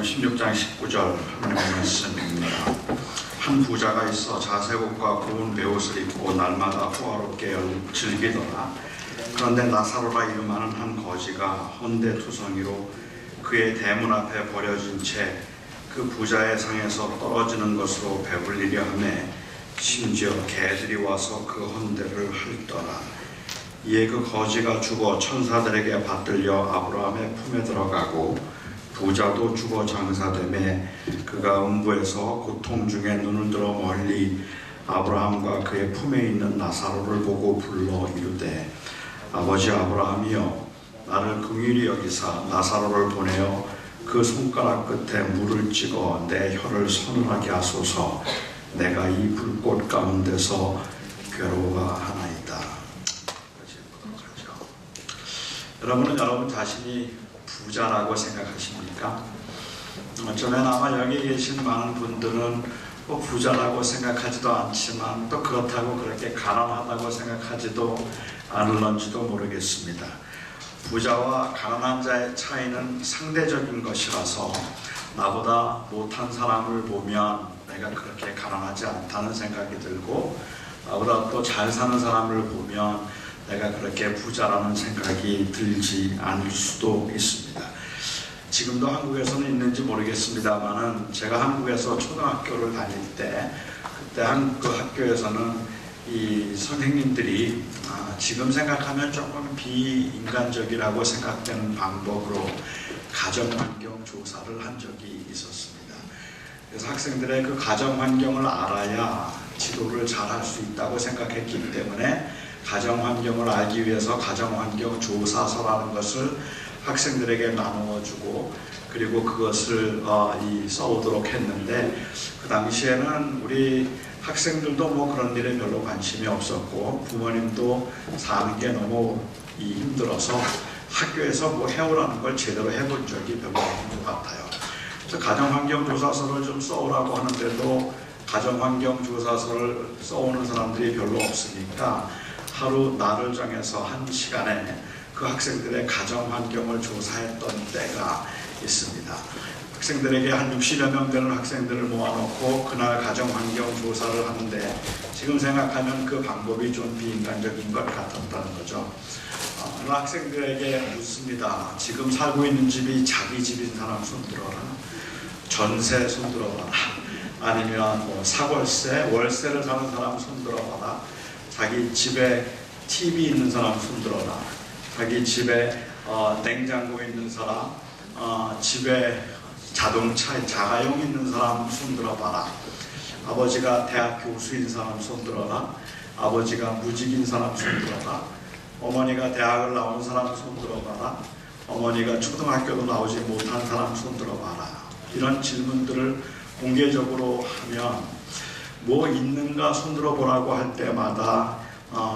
16장 19절 하나님의 말씀입니다. 한 부자가 있어 자색 옷과 고운 베옷을 입고 날마다 호화롭게 즐기더라. 그런데 나사로라 이름하는 한 거지가 헌데투성이로 그의 대문 앞에 버려진 채 그 부자의 상에서 떨어지는 것으로 배불리려 하매 심지어 개들이 와서 그 헌데를 핥더라. 이에 그 거지가 죽어 천사들에게 받들려 아브라함의 품에 들어가고 부자도 죽어 장사되매 그가 음부에서 고통 중에 눈을 들어 멀리 아브라함과 그의 품에 있는 나사로를 보고 불러 이르되 아버지 아브라함이여 나를 긍휼히 여기사 나사로를 보내어 그 손가락 끝에 물을 찍어 내 혀를 서늘하게 하소서. 내가 이 불꽃 가운데서 괴로워하나이다. 여러분은 여러분 자신이 부자라고 생각하십니까? 어쩌면 아마 여기 계신 많은 분들은 부자라고 생각하지도 않지만 또 그렇다고 그렇게 가난하다고 생각하지도 않을런지도 모르겠습니다. 부자와 가난한 자의 차이는 상대적인 것이라서 나보다 못한 사람을 보면 내가 그렇게 가난하지 않다는 생각이 들고 나보다 또 잘 사는 사람을 보면 내가 그렇게 부자라는 생각이 들지 않을 수도 있습니다. 지금도 한국에서는 있는지 모르겠습니다만은 제가 한국에서 초등학교를 다닐 때 그때 그 학교에서는 이 선생님들이 지금 생각하면 조금 비인간적이라고 생각되는 방법으로 가정환경 조사를 한 적이 있었습니다. 그래서 학생들의 그 가정환경을 알아야 지도를 잘 할 수 있다고 생각했기 때문에 가정환경을 알기 위해서 가정환경 조사서라는 것을 학생들에게 나누어주고 그리고 그것을 써오도록 했는데 그 당시에는 우리 학생들도 뭐 그런 일에 별로 관심이 없었고 부모님도 사는 게 너무 힘들어서 학교에서 뭐 해오라는 걸 제대로 해본 적이 별로 없는 것 같아요. 그래서 가정환경조사서를 좀 써오라고 하는데도 가정환경조사서를 써오는 사람들이 별로 없으니까 하루 날을 정해서 한 시간에 그 학생들의 가정환경을 조사했던 때가 있습니다. 학생들에게 한 60여 명 되는 학생들을 모아놓고 그날 가정환경 조사를 하는데 지금 생각하면 그 방법이 좀 비인간적인 것 같았다는 거죠. 어느 학생들에게 묻습니다. 지금 살고 있는 집이 자기 집인 사람 손들어라. 전세 손들어봐라. 아니면 뭐 사골세, 월세를 사는 사람 손들어봐라. 자기 집에 TV 있는 사람 손들어라. 자기 집에 냉장고 있는 사람, 집에 자동차, 자가용 있는 사람 손들어봐라. 아버지가 대학 교수인 사람 손들어라. 아버지가 무직인 사람 손들어라. 어머니가 대학을 나온 사람 손들어봐라. 어머니가 초등학교도 나오지 못한 사람 손들어봐라. 이런 질문들을 공개적으로 하면 뭐 있는가 손들어보라고 할 때마다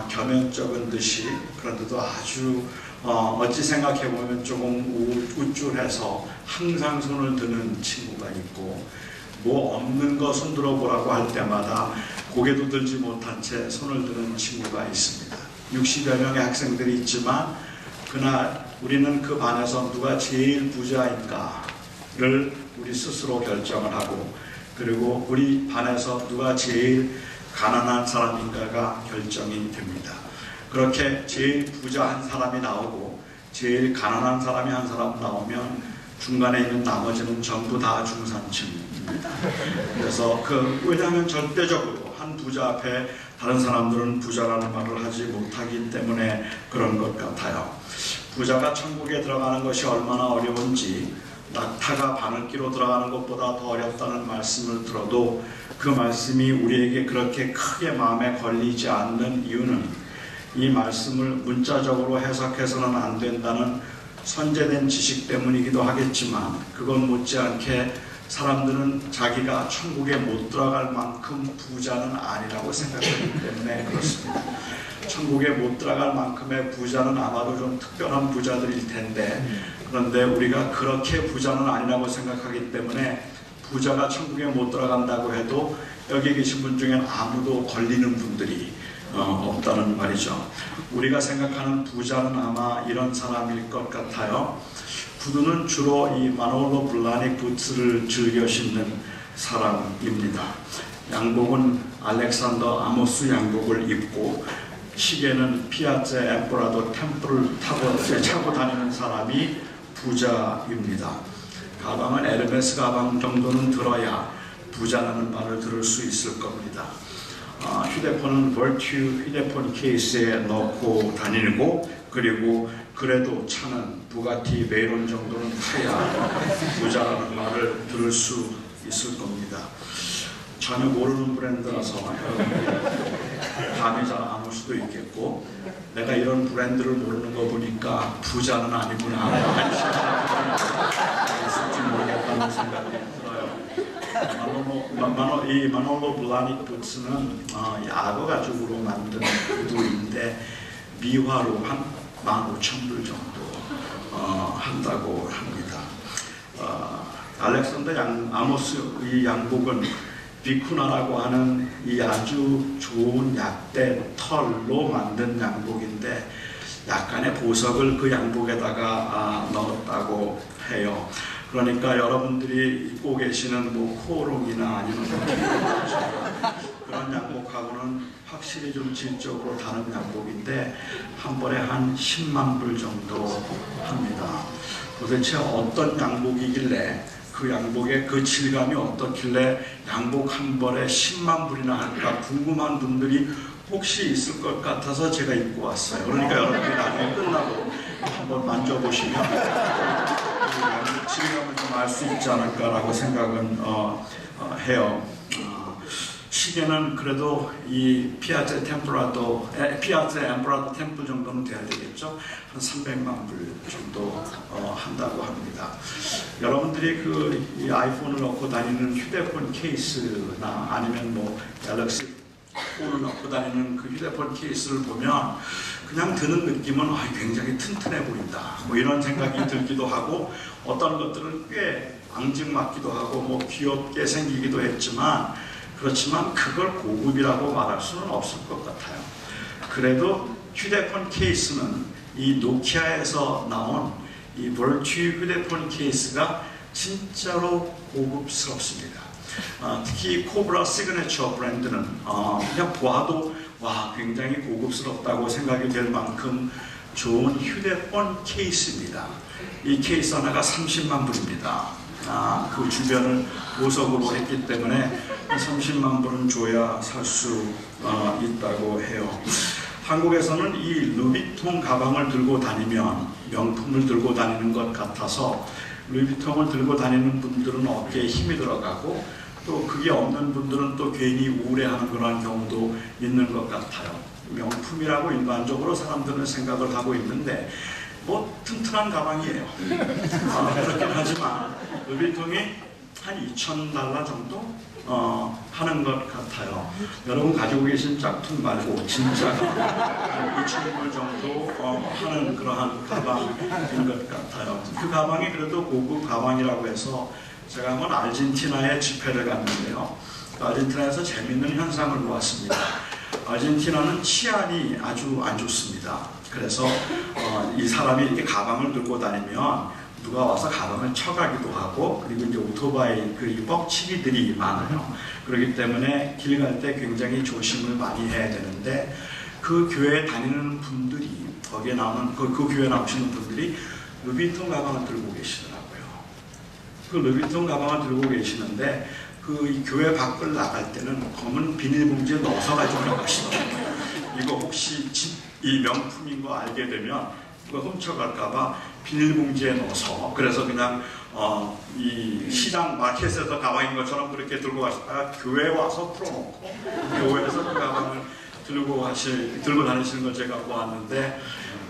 겸연쩍은 듯이 그런데도 아주 어찌 생각해보면 조금 우쭐해서 항상 손을 드는 친구가 있고 뭐 없는 거 손들어 보라고 할 때마다 고개도 들지 못한 채 손을 드는 친구가 있습니다. 60여 명의 학생들이 있지만 그날 우리는 그 반에서 누가 제일 부자인가를 우리 스스로 결정을 하고 그리고 우리 반에서 누가 제일 가난한 사람인가가 결정이 됩니다. 그렇게 제일 부자 한 사람이 나오고 제일 가난한 사람이 한 사람 나오면 중간에 있는 나머지는 전부 다 중산층입니다. 그래서 왜냐하면 절대적으로 한 부자 앞에 다른 사람들은 부자라는 말을 하지 못하기 때문에 그런 것 같아요. 부자가 천국에 들어가는 것이 얼마나 어려운지 낙타가 바늘기로 들어가는 것보다 더 어렵다는 말씀을 들어도 그 말씀이 우리에게 그렇게 크게 마음에 걸리지 않는 이유는 이 말씀을 문자적으로 해석해서는 안 된다는 선제된 지식 때문이기도 하겠지만 그건 못지않게 사람들은 자기가 천국에 못 들어갈 만큼 부자는 아니라고 생각하기 때문에 그렇습니다. 천국에 못 들어갈 만큼의 부자는 아마도 좀 특별한 부자들일 텐데 그런데 우리가 그렇게 부자는 아니라고 생각하기 때문에 부자가 천국에 못 들어간다고 해도 여기 계신 분 중엔 아무도 걸리는 분들이 없다는 말이죠. 우리가 생각하는 부자는 아마 이런 사람일 것 같아요. 구두는 주로 이 마놀로 블라닉 부츠를 즐겨 신는 사람입니다. 양복은 알렉산더 아모스 양복을 입고 시계는 피아체 엠퍼라도 템플을 차고 다니는 사람이 부자입니다. 가방은 에르메스 가방 정도는 들어야 부자라는 말을 들을 수 있을 겁니다. 휴대폰은 벌튜 휴대폰 케이스에 넣고 다니고, 그리고 그래도 차는 부가티 베이론 정도는 타야 부자라는 말을 들을 수 있을 겁니다. 전혀 모르는 브랜드라서 감이 잘 안 올 수도 있겠고, 내가 이런 브랜드를 모르는 거 보니까 부자는 아니구나 있을지 모르겠다는 생각이 들어요. 이 마놀로 블라닉 부츠는 야구 가죽으로 만든 구두인데 미화로 한 15,000불 정도 한다고 합니다. 알렉산더 아모스 이 양복은 비쿠나라고 하는 이 아주 좋은 약대 털로 만든 양복인데 약간의 보석을 그 양복에다가 넣었다고 해요. 그러니까 여러분들이 입고 계시는 뭐 코오롱이나 아니면 그런 양복하고는 확실히 좀 질적으로 다른 양복인데 한 벌에 한 10만 불 정도 합니다. 도대체 어떤 양복이길래 그 양복의 그 질감이 어떻길래 양복 한 벌에 10만 불이나 할까 궁금한 분들이 혹시 있을 것 같아서 제가 입고 왔어요. 그러니까 여러분들이 나중에 끝나고 한번 만져보시면 그 양복 질감을 좀 알 수 있지 않을까라고 생각은 해요. 시계는 그래도 이 피아체 엠퍼라도 템플 정도는 돼야 되겠죠. 한 300만 불 정도 한다고 합니다. 여러분들이 이 아이폰을 넣고 다니는 휴대폰 케이스나 아니면 뭐 갤럭시 폰을 넣고 다니는 그 휴대폰 케이스를 보면 그냥 드는 느낌은 굉장히 튼튼해 보인다. 뭐 이런 생각이 들기도 하고, 어떤 것들은 꽤 앙증맞기도 하고 뭐 귀엽게 생기기도 했지만, 그렇지만 그걸 고급이라고 말할 수는 없을 것 같아요. 그래도 휴대폰 케이스는 이 노키아에서 나온 이 벌튜 휴대폰 케이스가 진짜로 고급스럽습니다. 특히 코브라 시그니처 브랜드는 그냥 봐도 와 굉장히 고급스럽다고 생각이 될 만큼 좋은 휴대폰 케이스입니다. 이 케이스 하나가 30만 불입니다. 그 주변을 보석으로 했기 때문에 30만 불은 줘야 살 수 있다고 해요. 한국에서는 이 루비통 가방을 들고 다니면 명품을 들고 다니는 것 같아서 루비통을 들고 다니는 분들은 어깨에 힘이 들어가고, 또 그게 없는 분들은 또 괜히 우울해하는 그런 경우도 있는 것 같아요. 명품이라고 일반적으로 사람들은 생각을 하고 있는데 뭐 튼튼한 가방이에요. 그렇긴 하지만 루비통이 한 $2,000 정도 하는 것 같아요. 여러분 가지고 계신 짝퉁 말고 진짜가 2,000불 정도 하는 그러한 가방인 것 같아요. 그 가방이 그래도 고급 가방이라고 해서 제가 한번 아르헨티나에 집회를 갔는데요. 아르헨티나에서 재밌는 현상을 보았습니다. 아르헨티나는 치안이 아주 안 좋습니다. 그래서 이 사람이 이렇게 가방을 들고 다니면 누가 와서 가방을 쳐가기도 하고, 그리고 이제 오토바이 그 뻑치기들이 많아요. 그렇기 때문에 길 갈 때 굉장히 조심을 많이 해야 되는데, 그 교회에 다니는 분들이, 거기에 나오는 그 교회에 나오시는 분들이 루비통 가방을 들고 계시더라고요. 그 루비통 가방을 들고 계시는데 이 교회 밖을 나갈 때는 검은 비닐봉지에 넣어서 가지고 나가시더라고요. 이거 혹시 이 명품인 거 알게 되면 그거 훔쳐갈까봐 비닐봉지에 넣어서, 그래서 그냥 이 시장 마켓에서 가방인 것처럼 그렇게 들고 가시다가 교회에 와서 풀어놓고 교회에서 그 가방을 들고 다니시는 걸 제가 보았는데,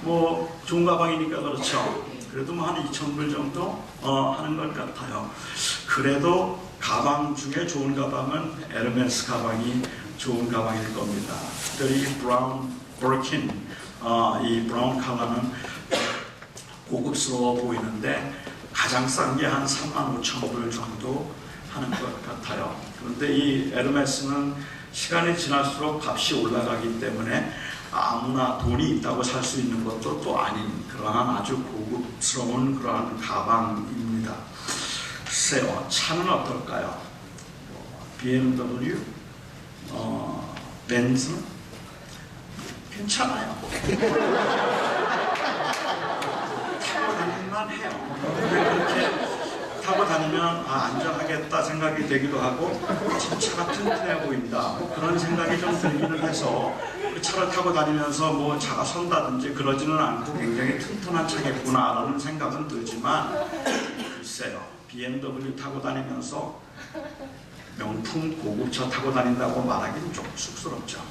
뭐 좋은 가방이니까 그렇죠. 그래도 뭐 한 2,000불 정도 하는 것 같아요. 그래도 가방 중에 좋은 가방은 에르메스 가방이 좋은 가방일 겁니다. 특별히 브라운 버킨, 이 브라운 컬러는 고급스러워 보이는데 가장 싼 게 한 35,000불 정도 하는 것 같아요. 그런데 이 에르메스는 시간이 지날수록 값이 올라가기 때문에 아무나 돈이 있다고 살 수 있는 것도 또 아닌 그러한 아주 고급스러운 그러한 가방입니다. 글쎄요, 차는 어떨까요? BMW, 벤츠 괜찮아요. 타고 다닐만 해요. 그렇게 타고 다니면 안전하겠다 생각이 되기도 하고 참 차가 튼튼해 보인다 그런 생각이 좀 들기는 해서 그 차를 타고 다니면서 뭐 차가 선다든지 그러지는 않고 굉장히 튼튼한 차겠구나 라는 생각은 들지만 글쎄요, BMW 타고 다니면서 명품 고급차 타고 다닌다고 말하기는 좀 쑥스럽죠.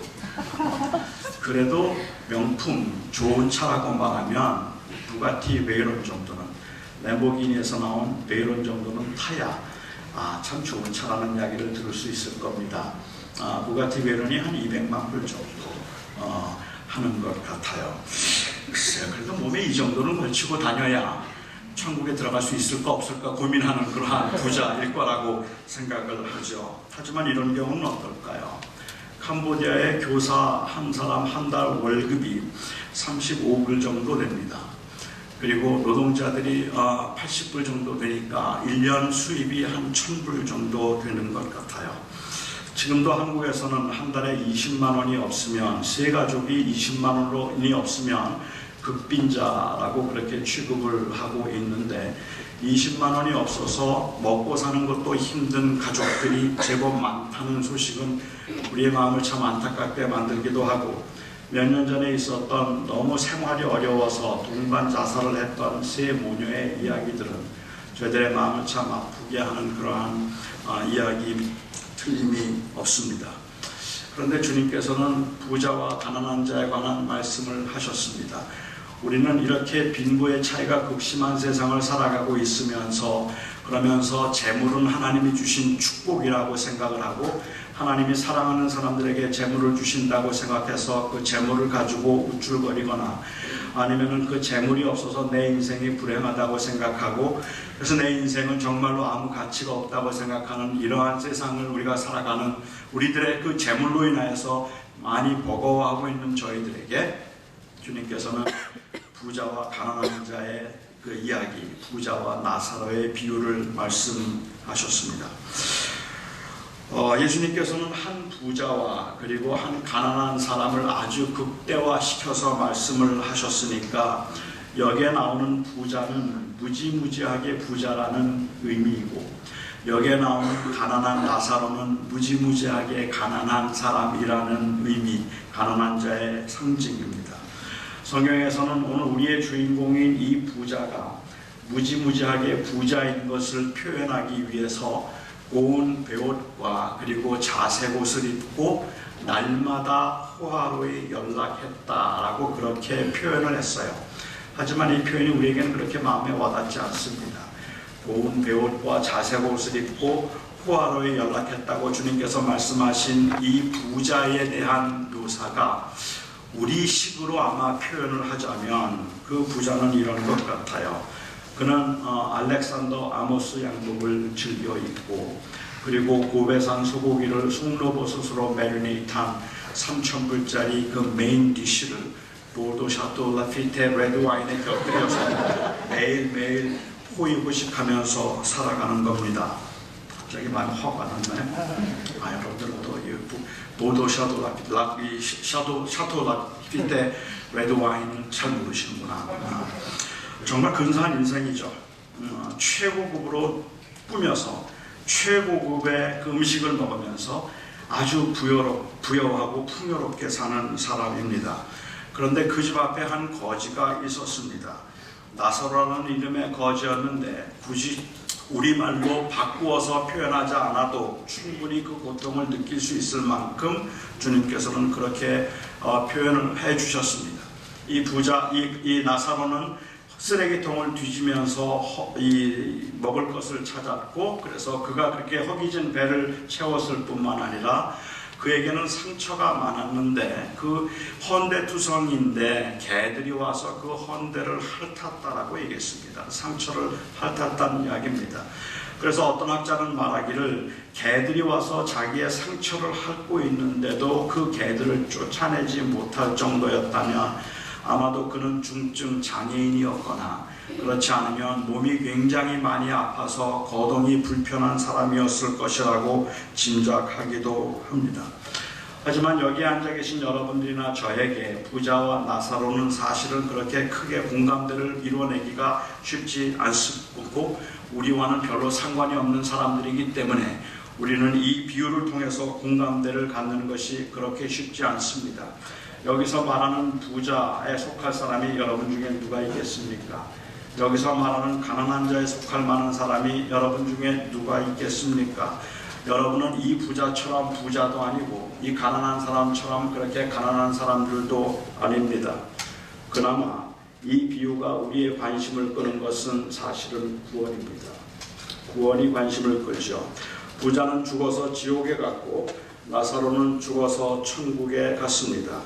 그래도 명품 좋은 차라고 말하면 부가티 베이론 정도는, 램보기니에서 나온 베이론 정도는 타야 참 좋은 차라는 이야기를 들을 수 있을 겁니다. 부가티 베이론이 한 200만 불 정도 하는 것 같아요. 글쎄요, 그래도 몸에 이 정도는 걸치고 다녀야 천국에 들어갈 수 있을까 없을까 고민하는 그러한 부자일 거라고 생각을 하죠. 하지만 이런 경우는 어떨까요? 캄보디아의 교사 한 사람 한 달 월급이 35불 정도 됩니다. 그리고 노동자들이 80불 정도 되니까 1년 수입이 한 1000불 정도 되는 것 같아요. 지금도 한국에서는 한 달에 20만 원이 없으면, 세 가족이 20만 원이 없으면 극빈자라고 그렇게 취급을 하고 있는데 20만 원이 없어서 먹고 사는 것도 힘든 가족들이 제법 많다는 소식은 우리의 마음을 참 안타깝게 만들기도 하고, 몇 년 전에 있었던 너무 생활이 어려워서 동반 자살을 했던 세 모녀의 이야기들은 저희들의 마음을 참 아프게 하는 그러한 이야기 틀림이 없습니다. 그런데 주님께서는 부자와 가난한 자에 관한 말씀을 하셨습니다. 우리는 이렇게 빈부의 차이가 극심한 세상을 살아가고 있으면서, 그러면서 재물은 하나님이 주신 축복이라고 생각을 하고 하나님이 사랑하는 사람들에게 재물을 주신다고 생각해서 그 재물을 가지고 우쭐거리거나 아니면은 그 재물이 없어서 내 인생이 불행하다고 생각하고 그래서 내 인생은 정말로 아무 가치가 없다고 생각하는 이러한 세상을 우리가 살아가는 우리들의 그 재물로 인하여서 많이 버거워하고 있는 저희들에게 주님께서는 부자와 가난한 자의 그 이야기, 부자와 나사로의 비유를 말씀하셨습니다. 예수님께서는 한 부자와 그리고 한 가난한 사람을 아주 극대화시켜서 말씀을 하셨으니까 여기에 나오는 부자는 무지무지하게 부자라는 의미이고 여기에 나오는 가난한 나사로는 무지무지하게 가난한 사람이라는 의미, 가난한 자의 상징입니다. 성경에서는 오늘 우리의 주인공인 이 부자가 무지무지하게 부자인 것을 표현하기 위해서 고운 베옷과 그리고 자색 옷을 입고 날마다 호화로이 연락했다라고 그렇게 표현을 했어요. 하지만 이 표현이 우리에게는 그렇게 마음에 와닿지 않습니다. 고운 베옷과 자색 옷을 입고 호화로이 연락했다고 주님께서 말씀하신 이 부자에 대한 묘사가 우리식으로 아마 표현을 하자면 그 부자는 이런 것 같아요. 그는 알렉산더 아모스 양복을 즐겨 입고 그리고 고베산 소고기를 송로버섯으로 매리네이트한 3,000불짜리 그 메인 디쉬를 보르도 샤또 라피테 레드 와인에 곁들여서 매일매일 호의호식하면서 살아가는 겁니다. 갑자기 많이 화가 났나요? 여러분들도 보르도 샤또 라피테 레드 와인은 잘 모르시는구나. 정말 근사한 인생이죠. 최고급으로 꾸며서 최고급의 그 음식을 먹으면서 아주 부여하고 풍요롭게 사는 사람입니다. 그런데 그 집 앞에 한 거지가 있었습니다. 나사로라는 이름의 거지였는데 굳이 우리말로 바꾸어서 표현하지 않아도 충분히 그 고통을 느낄 수 있을 만큼 주님께서는 그렇게 표현을 해주셨습니다. 이 부자, 이 나사로는 쓰레기통을 뒤지면서 먹을 것을 찾았고 그래서 그가 그렇게 허기진 배를 채웠을 뿐만 아니라 그에게는 상처가 많았는데 그 헌대투성인데 개들이 와서 그 헌대를 핥았다라고 얘기했습니다. 상처를 핥았다는 이야기입니다. 그래서 어떤 학자는 말하기를 개들이 와서 자기의 상처를 핥고 있는데도 그 개들을 쫓아내지 못할 정도였다면 아마도 그는 중증 장애인이었거나 그렇지 않으면 몸이 굉장히 많이 아파서 거동이 불편한 사람이었을 것이라고 짐작하기도 합니다. 하지만 여기 앉아 계신 여러분들이나 저에게 부자와 나사로는 사실은 그렇게 크게 공감대를 이루어내기가 쉽지 않고 우리와는 별로 상관이 없는 사람들이기 때문에 우리는 이 비유를 통해서 공감대를 갖는 것이 그렇게 쉽지 않습니다. 여기서 말하는 부자에 속할 사람이 여러분 중에 누가 있겠습니까? 여기서 말하는 가난한 자에 속할 만한 사람이 여러분 중에 누가 있겠습니까? 여러분은 이 부자처럼 부자도 아니고 이 가난한 사람처럼 그렇게 가난한 사람들도 아닙니다. 그나마 이 비유가 우리의 관심을 끄는 것은 사실은 구원입니다. 구원이 관심을 끌죠. 부자는 죽어서 지옥에 갔고 나사로는 죽어서 천국에 갔습니다.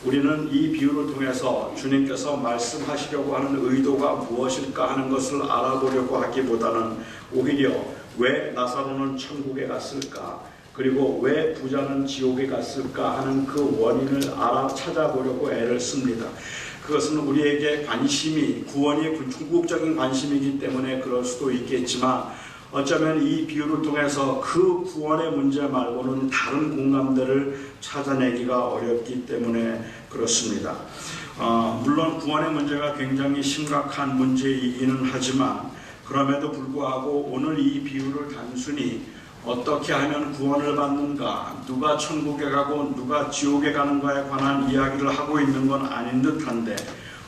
우리는 이 비유를 통해서 주님께서 말씀하시려고 하는 의도가 무엇일까 하는 것을 알아보려고 하기보다는 오히려 왜 나사로는 천국에 갔을까, 그리고 왜 부자는 지옥에 갔을까 하는 그 원인을 찾아보려고 애를 씁니다. 그것은 우리에게 관심이, 구원이 궁극적인 관심이기 때문에 그럴 수도 있겠지만 어쩌면 이 비유를 통해서 그 구원의 문제 말고는 다른 공감대를 찾아내기가 어렵기 때문에 그렇습니다. 물론 구원의 문제가 굉장히 심각한 문제이기는 하지만 그럼에도 불구하고 오늘 이 비유를 단순히 어떻게 하면 구원을 받는가, 누가 천국에 가고 누가 지옥에 가는가에 관한 이야기를 하고 있는 건 아닌 듯한데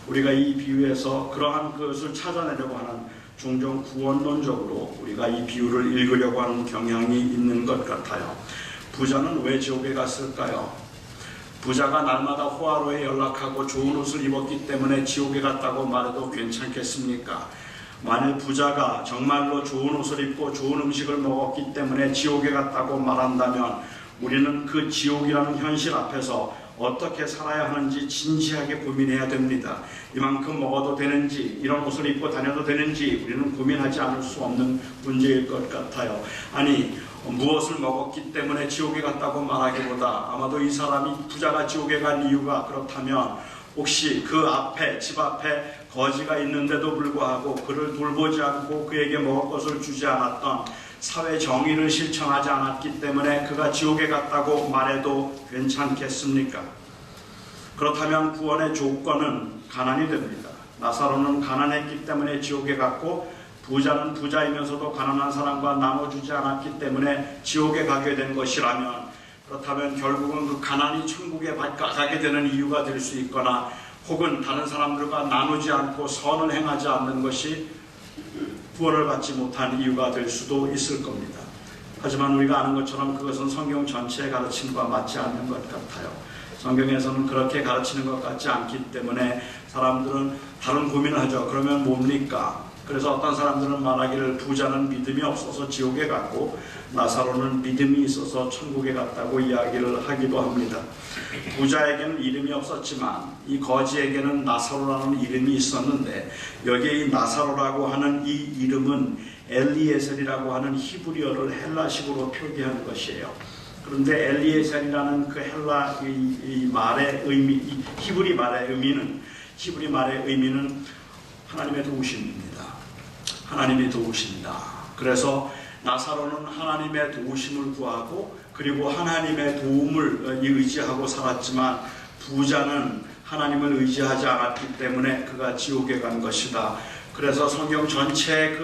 우리가 이 비유에서 그러한 것을 찾아내려고 하는 종종 구원론적으로 우리가 이 비유를 읽으려고 하는 경향이 있는 것 같아요. 부자는 왜 지옥에 갔을까요? 부자가 날마다 호화로에 연락하고 좋은 옷을 입었기 때문에 지옥에 갔다고 말해도 괜찮겠습니까? 만일 부자가 정말로 좋은 옷을 입고 좋은 음식을 먹었기 때문에 지옥에 갔다고 말한다면 우리는 그 지옥이라는 현실 앞에서 어떻게 살아야 하는지 진지하게 고민해야 됩니다. 이만큼 먹어도 되는지, 이런 옷을 입고 다녀도 되는지 우리는 고민하지 않을 수 없는 문제일 것 같아요. 아니, 무엇을 먹었기 때문에 지옥에 갔다고 말하기보다 아마도 이 사람이 부자가 지옥에 간 이유가 그렇다면 혹시 그 앞에, 집 앞에 거지가 있는데도 불구하고 그를 돌보지 않고 그에게 먹을 것을 주지 않았던 사회 정의를 실천하지 않았기 때문에 그가 지옥에 갔다고 말해도 괜찮겠습니까? 그렇다면 구원의 조건은 가난이 됩니다. 나사로는 가난했기 때문에 지옥에 갔고 부자는 부자이면서도 가난한 사람과 나눠주지 않았기 때문에 지옥에 가게 된 것이라면 그렇다면 결국은 그 가난이 천국에 가게 되는 이유가 될 수 있거나 혹은 다른 사람들과 나누지 않고 선을 행하지 않는 것이 구원을 받지 못한 이유가 될 수도 있을 겁니다. 하지만 우리가 아는 것처럼 그것은 성경 전체의 가르침과 맞지 않는 것 같아요. 성경에서는 그렇게 가르치는 것 같지 않기 때문에 사람들은 다른 고민을 하죠. 그러면 뭡니까? 그래서 어떤 사람들은 말하기를 부자는 믿음이 없어서 지옥에 갔고 나사로는 믿음이 있어서 천국에 갔다고 이야기를 하기도 합니다. 부자에게는 이름이 없었지만 이 거지에게는 나사로라는 이름이 있었는데 여기에 이 나사로라고 하는 이 이름은 엘리에셀이라고 하는 히브리어를 헬라식으로 표기한 것이에요. 그런데 엘리에셀이라는 그 헬라 이 말의 의미, 이 히브리 말의 의미는 하나님의 도우심입니다. 하나님이 도우신다. 그래서 나사로는 하나님의 도우심을 구하고 그리고 하나님의 도움을 의지하고 살았지만 부자는 하나님을 의지하지 않았기 때문에 그가 지옥에 간 것이다. 그래서 성경 전체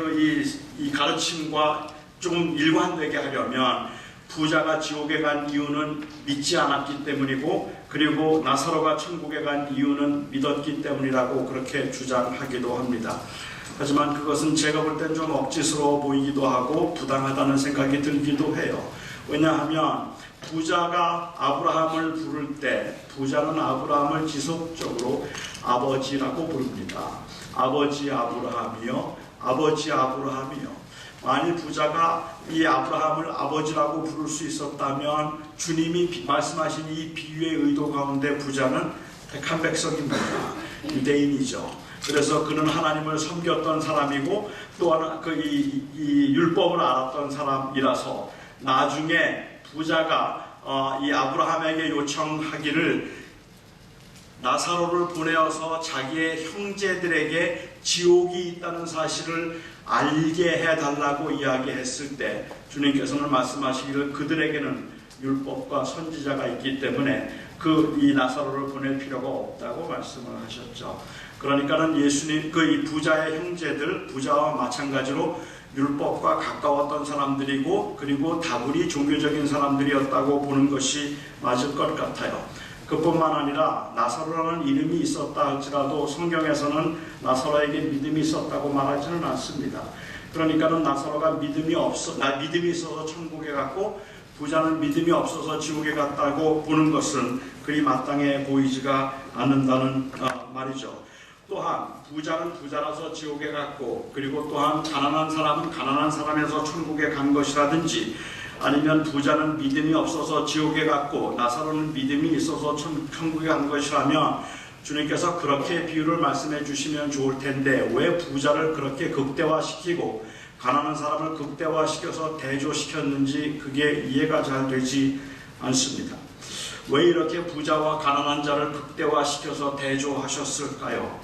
이 가르침과 조금 일관되게 하려면 부자가 지옥에 간 이유는 믿지 않았기 때문이고 그리고 나사로가 천국에 간 이유는 믿었기 때문이라고 그렇게 주장하기도 합니다. 하지만 그것은 제가 볼 땐 좀 억지스러워 보이기도 하고 부당하다는 생각이 들기도 해요. 왜냐하면 부자가 아브라함을 부를 때 부자는 아브라함을 지속적으로 아버지라고 부릅니다. 아버지 아브라함이요, 아버지 아브라함이요. 만일 부자가 이 아브라함을 아버지라고 부를 수 있었다면 주님이 말씀하신 이 비유의 의도 가운데 부자는 택한 백성입니다. 유대인이죠. 그래서 그는 하나님을 섬겼던 사람이고 또한 이 율법을 알았던 사람이라서 나중에 부자가 이 아브라함에게 요청하기를 나사로를 보내어서 자기의 형제들에게 지옥이 있다는 사실을 알게 해달라고 이야기했을 때 주님께서는 말씀하시기를 그들에게는 율법과 선지자가 있기 때문에 이 나사로를 보낼 필요가 없다고 말씀을 하셨죠. 그러니까는 예수님 이 부자의 형제들, 부자와 마찬가지로 율법과 가까웠던 사람들이고 그리고 다분히 종교적인 사람들이었다고 보는 것이 맞을 것 같아요. 그뿐만 아니라 나사로라는 이름이 있었다 할지라도 성경에서는 나사로에게 믿음이 있었다고 말하지는 않습니다. 그러니까는 나사로가 믿음이 있어서 천국에 갔고 부자는 믿음이 없어서 지옥에 갔다고 보는 것은 그리 마땅해 보이지가 않는다는 말이죠. 또한 부자는 부자라서 지옥에 갔고 그리고 또한 가난한 사람은 가난한 사람에서 천국에 간 것이라든지 아니면 부자는 믿음이 없어서 지옥에 갔고 나사로는 믿음이 있어서 천국에 간 것이라면 주님께서 그렇게 비유를 말씀해 주시면 좋을 텐데 왜 부자를 그렇게 극대화시키고 가난한 사람을 극대화시켜서 대조시켰는지 그게 이해가 잘 되지 않습니다. 왜 이렇게 부자와 가난한 자를 극대화시켜서 대조하셨을까요?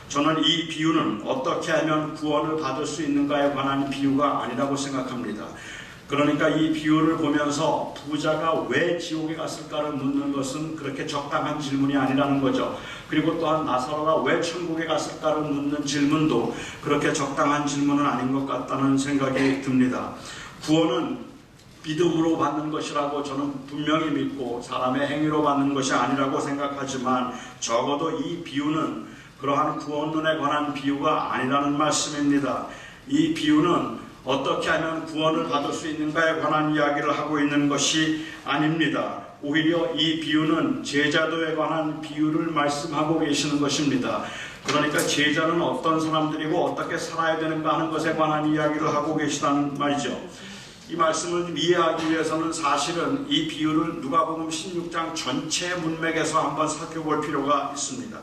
저는 이 비유는 어떻게 하면 구원을 받을 수 있는가에 관한 비유가 아니라고 생각합니다. 그러니까 이 비유를 보면서 부자가 왜 지옥에 갔을까를 묻는 것은 그렇게 적당한 질문이 아니라는 거죠. 그리고 또한 나사로가 왜 천국에 갔을까를 묻는 질문도 그렇게 적당한 질문은 아닌 것 같다는 생각이 듭니다. 구원은 믿음으로 받는 것이라고 저는 분명히 믿고 사람의 행위로 받는 것이 아니라고 생각하지만 적어도 이 비유는 그러한 구원론에 관한 비유가 아니라는 말씀입니다. 이 비유는 어떻게 하면 구원을 받을 수 있는가에 관한 이야기를 하고 있는 것이 아닙니다. 오히려 이 비유는 제자도에 관한 비유를 말씀하고 계시는 것입니다. 그러니까 제자는 어떤 사람들이고 어떻게 살아야 되는가 하는 것에 관한 이야기를 하고 계시다는 말이죠. 이 말씀을 이해하기 위해서는 사실은 이 비유를 누가복음 16장 전체 문맥에서 한번 살펴볼 필요가 있습니다.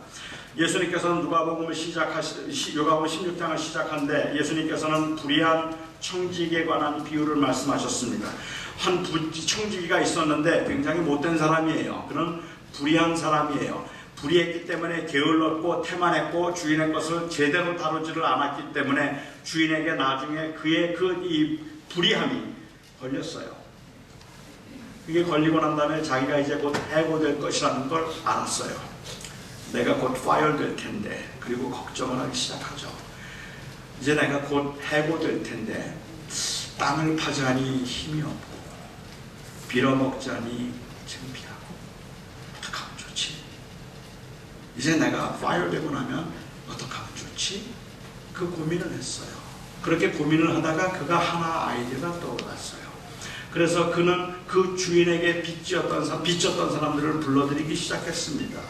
예수님께서는 누가복음 16장을 시작한데 예수님께서는 불의한 청지기에 관한 비유를 말씀하셨습니다. 한 청지기가 있었는데 굉장히 못된 사람이에요. 그는 불의한 사람이에요. 불의했기 때문에 게을렀고 태만했고 주인의 것을 제대로 다루지를 않았기 때문에 주인에게 나중에 그의 이 불의함이 걸렸어요. 그게 걸리고 난 다음에 자기가 이제 곧 해고될 것이라는 걸 알았어요. 내가 곧 파이어 될 텐데 그리고 걱정을 하기 시작하죠. 이제 내가 곧 해고될 텐데 땅을 파자니 힘이 없고 빌어먹자니 창피하고 어떡하면 좋지? 이제 내가 파이어 되고 나면 어떡하면 좋지? 그 고민을 했어요. 그렇게 고민을 하다가 그가 하나 아이디어가 떠올랐어요. 그래서 그는 그 주인에게 빚졌던 사람들을 불러들이기 시작했습니다.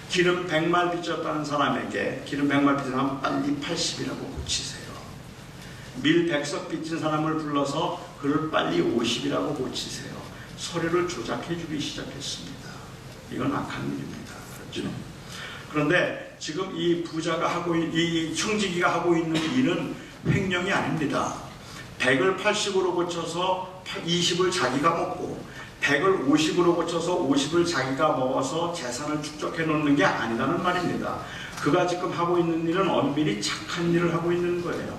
기름 100말 빚졌다는 사람에게 기름 100말 빚은 사람 빨리 80이라고 고치세요. 밀 100석 빚진 사람을 불러서 그를 빨리 50이라고 고치세요. 서류를 조작해 주기 시작했습니다. 이건 악한 일입니다. 그렇죠? 그런데 지금 이 부자가 이 청지기가 하고 있는 일은 횡령이 아닙니다. 100을 80으로 고쳐서 20을 자기가 먹고 100을 50으로 고쳐서 50을 자기가 먹어서 재산을 축적해 놓는 게 아니라는 말입니다. 그가 지금 하고 있는 일은 엄밀히 착한 일을 하고 있는 거예요.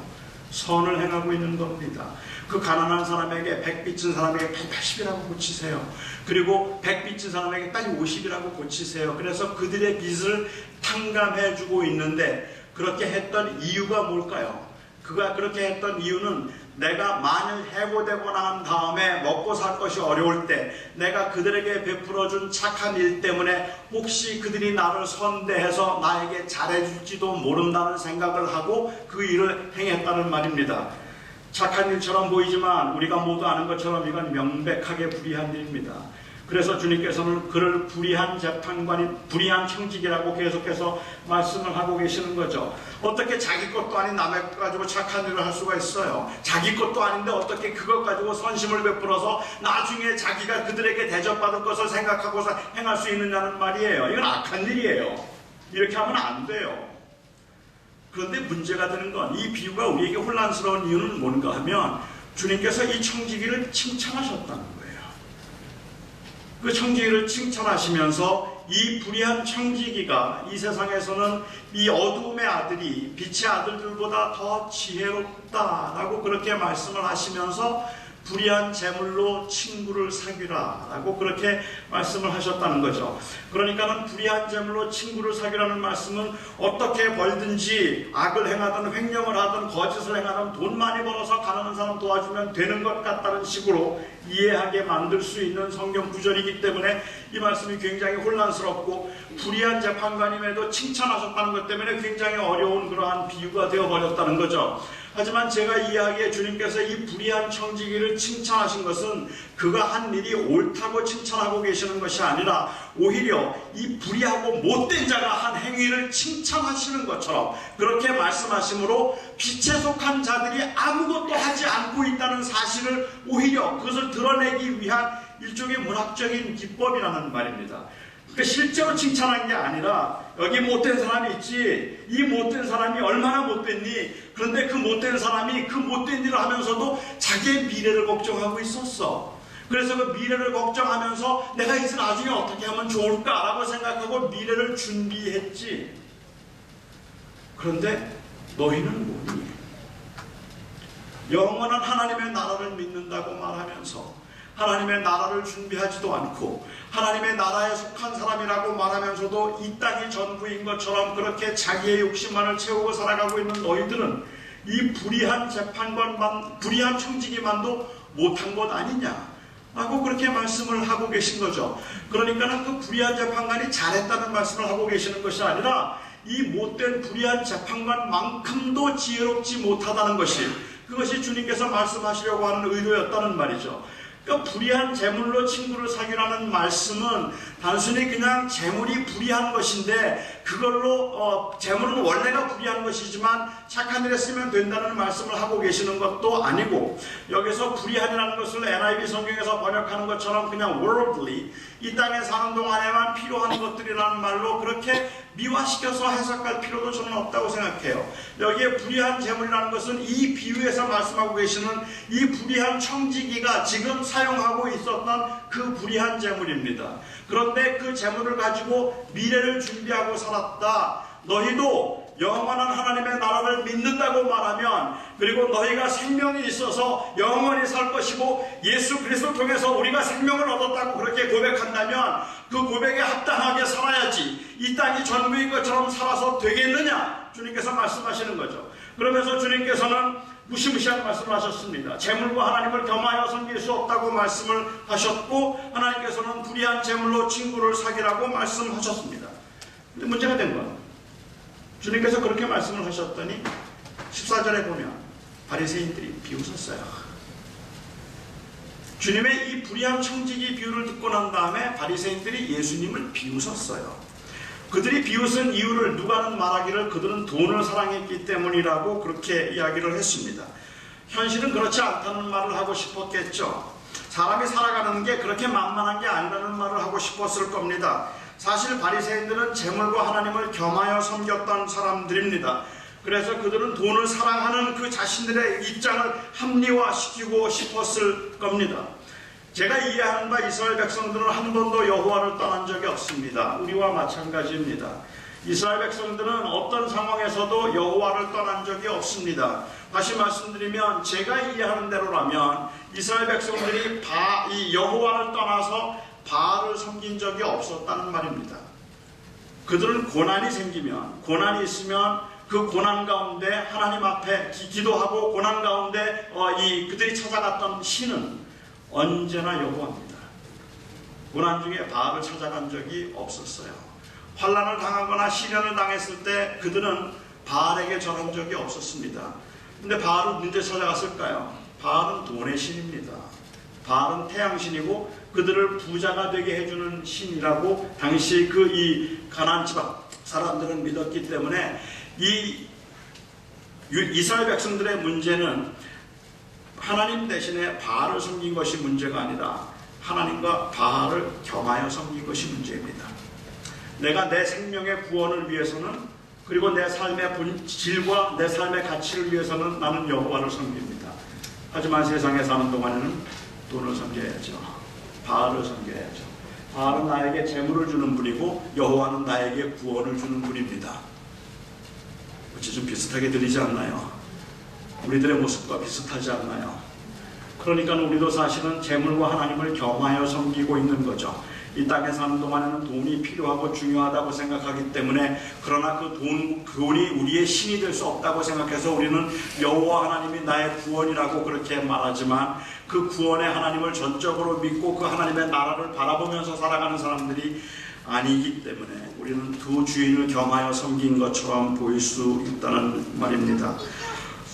선을 행하고 있는 겁니다. 그 가난한 사람에게 100 빚진 사람에게 180이라고 고치세요. 그리고 100 빚진 사람에게 빨리 50이라고 고치세요. 그래서 그들의 빚을 탕감해 주고 있는데 그렇게 했던 이유가 뭘까요? 그가 그렇게 했던 이유는 내가 만일 해고되고 난 다음에 먹고 살 것이 어려울 때 내가 그들에게 베풀어준 착한 일 때문에 혹시 그들이 나를 선대해서 나에게 잘해줄지도 모른다는 생각을 하고 그 일을 행했다는 말입니다. 착한 일처럼 보이지만 우리가 모두 아는 것처럼 이건 명백하게 불의한 일입니다. 그래서 주님께서는 그를 불의한 재판관인, 불의한 청직이라고 계속해서 말씀을 하고 계시는 거죠. 어떻게 자기 것도 아닌 남의 것 가지고 착한 일을 할 수가 있어요? 자기 것도 아닌데 어떻게 그것 가지고 선심을 베풀어서 나중에 자기가 그들에게 대접받을 것을 생각하고서 행할 수 있느냐는 말이에요. 이건 악한 일이에요. 이렇게 하면 안 돼요. 그런데 문제가 되는 건 이 비유가 우리에게 혼란스러운 이유는 뭔가 하면 주님께서 이 청지기를 칭찬하셨다는 거예요. 그 청지기를 칭찬하시면서 이 불의한 청지기가 이 세상에서는 이 어두움의 아들이 빛의 아들들보다 더 지혜롭다라고 그렇게 말씀을 하시면서 불의한 재물로 친구를 사귀라 라고 그렇게 말씀을 하셨다는 거죠. 그러니까는 불의한 재물로 친구를 사귀라는 말씀은 어떻게 벌든지 악을 행하든 횡령을 하든 거짓을 행하든 돈 많이 벌어서 가난한 사람 도와주면 되는 것 같다는 식으로 이해하게 만들 수 있는 성경 구절이기 때문에 이 말씀이 굉장히 혼란스럽고, 불의한 재판관임에도 칭찬하셨다는 것 때문에 굉장히 어려운 그러한 비유가 되어버렸다는 거죠. 하지만 제가 이야기해 주님께서 이 불의한 청지기를 칭찬하신 것은 그가 한 일이 옳다고 칭찬하고 계시는 것이 아니라 오히려 이 불의하고 못된 자가 한 행위를 칭찬하시는 것처럼 그렇게 말씀하심으로 빛에 속한 자들이 아무것도 하지 않고 있다는 사실을 오히려 그것을 드러내기 위한 일종의 문학적인 기법이라는 말입니다. 그러니까 실제로 칭찬한 게 아니라 여기 못된 사람이 있지, 이 못된 사람이 얼마나 못됐니? 그런데 그 못된 사람이 그 못된 일을 하면서도 자기의 미래를 걱정하고 있었어. 그래서 그 미래를 걱정하면서 내가 이제 나중에 어떻게 하면 좋을까라고 생각하고 미래를 준비했지. 그런데 너희는 뭐니? 영원한 하나님의 나라를 믿는다고 말하면서 하나님의 나라를 준비하지도 않고 하나님의 나라에 속한 사람이라고 말하면서도 이 땅이 전부인 것처럼 그렇게 자기의 욕심만을 채우고 살아가고 있는 너희들은 이 불의한 재판관만, 불의한 청지기만도 못한 것 아니냐 라고 그렇게 말씀을 하고 계신 거죠. 그러니까는 그 불의한 재판관이 잘했다는 말씀을 하고 계시는 것이 아니라 이 못된 불의한 재판관만큼도 지혜롭지 못하다는 것이, 그것이 주님께서 말씀하시려고 하는 의도였다는 말이죠. 그러니까 불의한 재물로 친구를 사귀라는 말씀은 단순히 그냥 재물이 불의한 것인데 그걸로 재물은 원래가 불의한 것이지만 착한 일에 쓰면 된다는 말씀을 하고 계시는 것도 아니고, 여기서 불의한이라는 것을 NIV 성경에서 번역하는 것처럼 그냥 worldly, 이 땅에 사는 동안에만 필요한 것들이라는 말로 그렇게 미화시켜서 해석할 필요도 저는 없다고 생각해요. 여기에 불의한 재물이라는 것은 이 비유에서 말씀하고 계시는 이 불의한 청지기가 지금 사용하고 있었던 그 불의한 재물입니다. 그런데 그 재물을 가지고 미래를 준비하고 살았다. 너희도 영원한 하나님의 나라를 믿는다고 말하면, 그리고 너희가 생명이 있어서 영원히 살 것이고 예수 그리스도를 통해서 우리가 생명을 얻었다고 그렇게 고백한다면 그 고백에 합당하게 살아야지 이 땅이 전부인 것처럼 살아서 되겠느냐? 주님께서 말씀하시는 거죠. 그러면서 주님께서는 무시무시한 말씀을 하셨습니다. 재물과 하나님을 겸하여 섬길 수 없다고 말씀을 하셨고, 하나님께서는 불의한 재물로 친구를 사귀라고 말씀하셨습니다. 근데 문제가 된 건, 주님께서 그렇게 말씀을 하셨더니 14절에 보면 바리새인들이 비웃었어요. 주님의 이 불의한 청지기 비유를 듣고 난 다음에 바리새인들이 예수님을 비웃었어요. 그들이 비웃은 이유를 누가는 말하기를 그들은 돈을 사랑했기 때문이라고 그렇게 이야기를 했습니다. 현실은 그렇지 않다는 말을 하고 싶었겠죠. 사람이 살아가는 게 그렇게 만만한 게 아니라는 말을 하고 싶었을 겁니다. 사실 바리새인들은 재물과 하나님을 겸하여 섬겼던 사람들입니다. 그래서 그들은 돈을 사랑하는 그 자신들의 입장을 합리화시키고 싶었을 겁니다. 제가 이해하는 바 이스라엘 백성들은 한 번도 여호와를 떠난 적이 없습니다. 우리와 마찬가지입니다. 이스라엘 백성들은 어떤 상황에서도 여호와를 떠난 적이 없습니다. 다시 말씀드리면 제가 이해하는 대로라면 이스라엘 백성들이 이 여호와를 떠나서 바알을 섬긴 적이 없었다는 말입니다. 그들은 고난이 생기면, 고난이 있으면 그 고난 가운데 하나님 앞에 기도하고 고난 가운데 그들이 찾아갔던 신은 언제나 여호와입니다. 고난 중에 바알을 찾아간 적이 없었어요. 환난을 당하거나 시련을 당했을 때 그들은 바알에게 절한 적이 없었습니다. 근데 바알은 언제 찾아갔을까요? 바알은 돈의 신입니다. 바알은 태양신이고 그들을 부자가 되게 해주는 신이라고 당시 그 이 가나안 지방 사람들은 믿었기 때문에 이 이스라엘 백성들의 문제는 하나님 대신에 바알을 섬긴 것이 문제가 아니라 하나님과 바알을 겸하여 섬긴 것이 문제입니다. 내가 내 생명의 구원을 위해서는, 그리고 내 삶의 질과 내 삶의 가치를 위해서는 나는 여호와를 섬깁니다. 하지만 세상에 사는 동안에는 돈을 섬겨야죠. 바알을 섬겨야죠. 바알은 나에게 재물을 주는 분이고 여호와는 나에게 구원을 주는 분입니다. 어찌 좀 비슷하게 들리지 않나요? 우리들의 모습과 비슷하지 않나요? 그러니까 우리도 사실은 재물과 하나님을 겸하여 섬기고 있는 거죠. 이 땅에 사는 동안에는 돈이 필요하고 중요하다고 생각하기 때문에, 그러나 그 돈이 우리의 신이 될 수 없다고 생각해서 우리는 여호와 하나님이 나의 구원이라고 그렇게 말하지만, 그 구원의 하나님을 전적으로 믿고 그 하나님의 나라를 바라보면서 살아가는 사람들이 아니기 때문에 우리는 두 주인을 겸하여 섬긴 것처럼 보일 수 있다는 말입니다.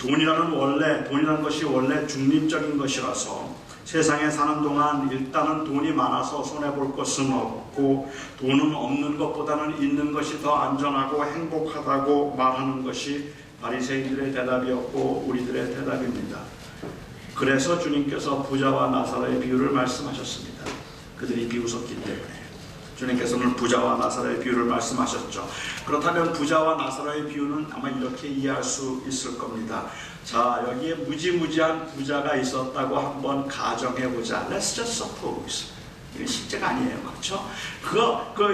돈이라는 것이 원래 중립적인 것이라서 세상에 사는 동안 일단은 돈이 많아서 손해볼 것은 없고, 돈은 없는 것보다는 있는 것이 더 안전하고 행복하다고 말하는 것이 바리새인들의 대답이었고 우리들의 대답입니다. 그래서 주님께서 부자와 나사로의 비유를 말씀하셨습니다. 그들이 비웃었기 때문에 주님께서는 부자와 나사로의 비유를 말씀하셨죠. 그렇다면 부자와 나사로의 비유는 아마 이렇게 이해할 수 있을 겁니다. 자, 여기에 무지무지한 부자가 있었다고 한번 가정해보자. Let's just suppose. 이게 실제가 아니에요. 그렇죠?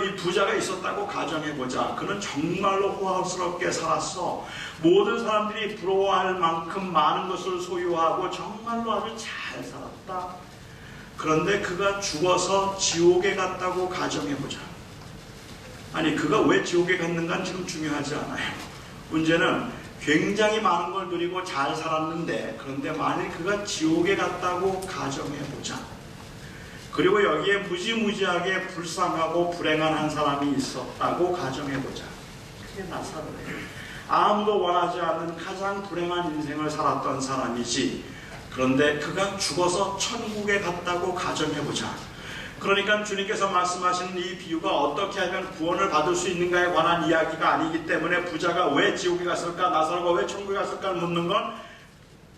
이 부자가 있었다고 가정해보자. 그는 정말로 호화스럽게 살았어. 모든 사람들이 부러워할 만큼 많은 것을 소유하고 정말로 아주 잘 살았다. 그런데 그가 죽어서 지옥에 갔다고 가정해보자. 아니, 그가 왜 지옥에 갔는가는 지금 중요하지 않아요. 문제는 굉장히 많은 걸 누리고 잘 살았는데, 그런데 만일 그가 지옥에 갔다고 가정해보자. 그리고 여기에 무지무지하게 불쌍하고 불행한 한 사람이 있었다고 가정해보자. 그게 나사로예요. 아무도 원하지 않는 가장 불행한 인생을 살았던 사람이지. 그런데 그가 죽어서 천국에 갔다고 가정해보자. 그러니까 주님께서 말씀하시는 이 비유가 어떻게 하면 구원을 받을 수 있는가에 관한 이야기가 아니기 때문에 부자가 왜 지옥에 갔을까, 나사로가 왜 천국에 갔을까를 묻는 건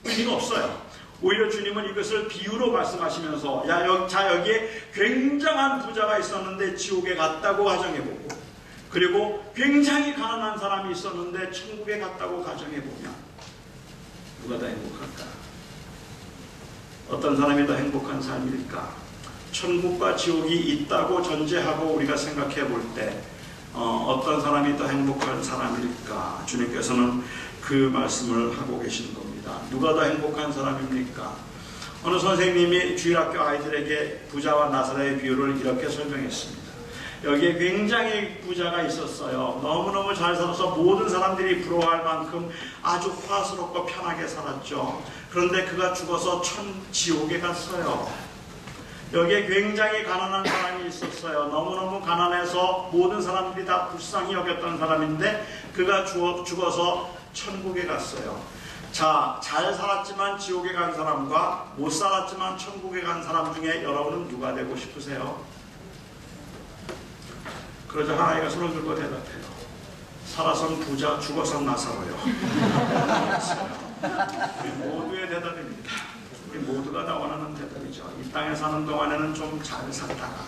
의미가 없어요. 오히려 주님은 이것을 비유로 말씀하시면서 여기에 굉장한 부자가 있었는데 지옥에 갔다고 가정해보고, 그리고 굉장히 가난한 사람이 있었는데 천국에 갔다고 가정해보면 누가 더 행복할까? 어떤 사람이 더 행복한 삶일까? 천국과 지옥이 있다고 전제하고 우리가 생각해 볼 때 어떤 사람이 더 행복한 사람일까? 주님께서는 그 말씀을 하고 계시는 겁니다. 누가 더 행복한 사람입니까? 어느 선생님이 주일학교 아이들에게 부자와 나사로의 비유를 이렇게 설명했습니다. 여기에 굉장히 부자가 있었어요. 너무너무 잘 살아서 모든 사람들이 부러워할 만큼 아주 화스럽고 편하게 살았죠. 그런데 그가 죽어서 지옥에 갔어요. 여기에 굉장히 가난한 사람이 있었어요. 너무너무 가난해서 모든 사람들이 다 불쌍히 여겼던 사람인데 그가 죽어서 천국에 갔어요. 자, 잘 살았지만 지옥에 간 사람과 못 살았지만 천국에 간 사람 중에 여러분은 누가 되고 싶으세요? 그러자 하나이가 손을 들고 대답해요. 살아선 부자, 죽어선 나사로요. 우리 모두의 대답입니다. 우리 모두가 다 원하는 대답이죠. 이 땅에 사는 동안에는 좀 잘 살다가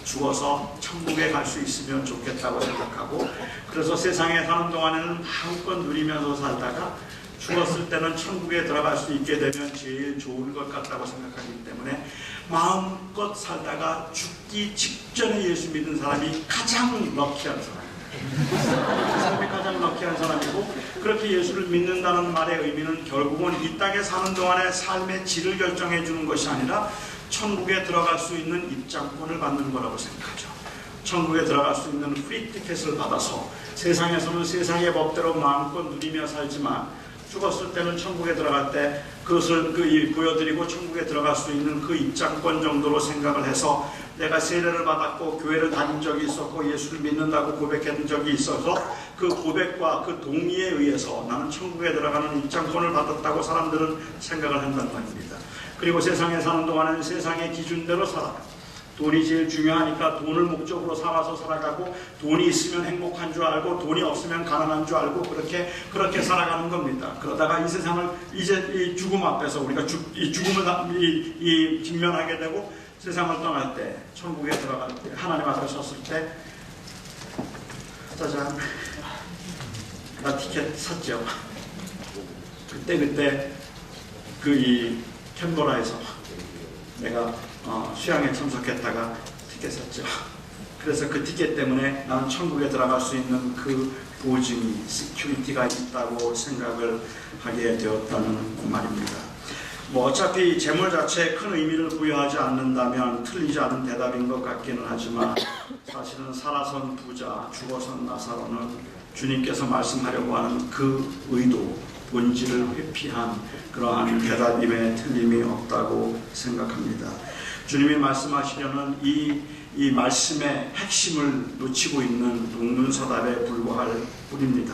죽어서 천국에 갈 수 있으면 좋겠다고 생각하고, 그래서 세상에 사는 동안에는 마음껏 누리면서 살다가 죽었을 때는 천국에 들어갈 수 있게 되면 제일 좋은 것 같다고 생각하기 때문에 마음껏 살다가 죽기 직전에 예수 믿는 사람이 가장 럭키한 사람입니다. 사람이 가장 럭키한 사람이고, 그렇게 예수를 믿는다는 말의 의미는 결국은 이 땅에 사는 동안의 삶의 질을 결정해 주는 것이 아니라 천국에 들어갈 수 있는 입장권을 받는 거라고 생각하죠. 천국에 들어갈 수 있는 프리 티켓을 받아서 세상에서는 세상의 법대로 마음껏 누리며 살지만 죽었을 때는 천국에 들어갈 때 그것을 보여드리고 천국에 들어갈 수 있는 그 입장권 정도로 생각을 해서, 내가 세례를 받았고 교회를 다닌 적이 있었고 예수를 믿는다고 고백한 적이 있어서 그 고백과 그 동의에 의해서 나는 천국에 들어가는 입장권을 받았다고 사람들은 생각을 한단 말입니다. 그리고 세상에 사는 동안은 세상의 기준대로 살아가고, 돈이 제일 중요하니까 돈을 목적으로 삼아서 살아가고, 돈이 있으면 행복한 줄 알고 돈이 없으면 가난한 줄 알고 그렇게 살아가는 겁니다. 그러다가 이 세상을 이제 이 죽음 앞에서 우리가 이 죽음을 직면하게 되고 세상을 떠날 때, 천국에 들어갈 때, 하나님 앞에 섰을 때, 짜잔, 나 티켓 샀죠. 그때 그 이 캔버라에서 내가 수양에 참석했다가 티켓 샀죠. 그래서 그 티켓 때문에 나는 천국에 들어갈 수 있는 그 보증이, 시큐리티가 있다고 생각을 하게 되었다는 말입니다. 뭐 어차피 재물 자체에 큰 의미를 부여하지 않는다면 틀리지 않은 대답인 것 같기는 하지만, 사실은 살아선 부자, 죽어선 나사로는 주님께서 말씀하려고 하는 그 의도, 본질을 회피한 그러한 대답임에 틀림이 없다고 생각합니다. 주님이 말씀하시려는 이 말씀의 핵심을 놓치고 있는 동문서답에 불과할 뿐입니다.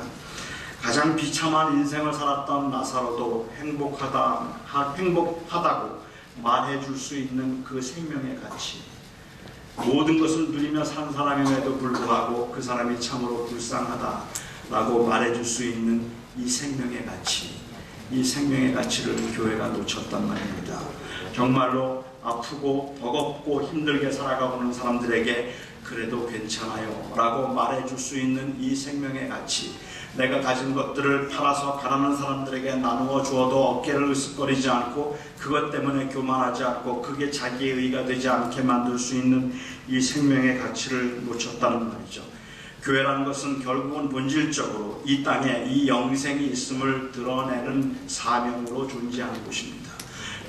가장 비참한 인생을 살았던 나사로도 행복하다고 말해줄 수 있는 그 생명의 가치, 모든 것을 누리며 산 사람임에도 불구하고 그 사람이 참으로 불쌍하다라고 말해줄 수 있는 이 생명의 가치, 이 생명의 가치를 교회가 놓쳤단 말입니다. 정말로 아프고 버겁고 힘들게 살아가고 있는 사람들에게 그래도 괜찮아요 라고 말해줄 수 있는 이 생명의 가치, 내가 가진 것들을 팔아서 가난한 사람들에게 나누어 주어도 어깨를 으쓱거리지 않고 그것 때문에 교만하지 않고 그게 자기의 의가 되지 않게 만들 수 있는 이 생명의 가치를 놓쳤다는 말이죠. 교회라는 것은 결국은 본질적으로 이 땅에 이 영생이 있음을 드러내는 사명으로 존재하는 곳입니다.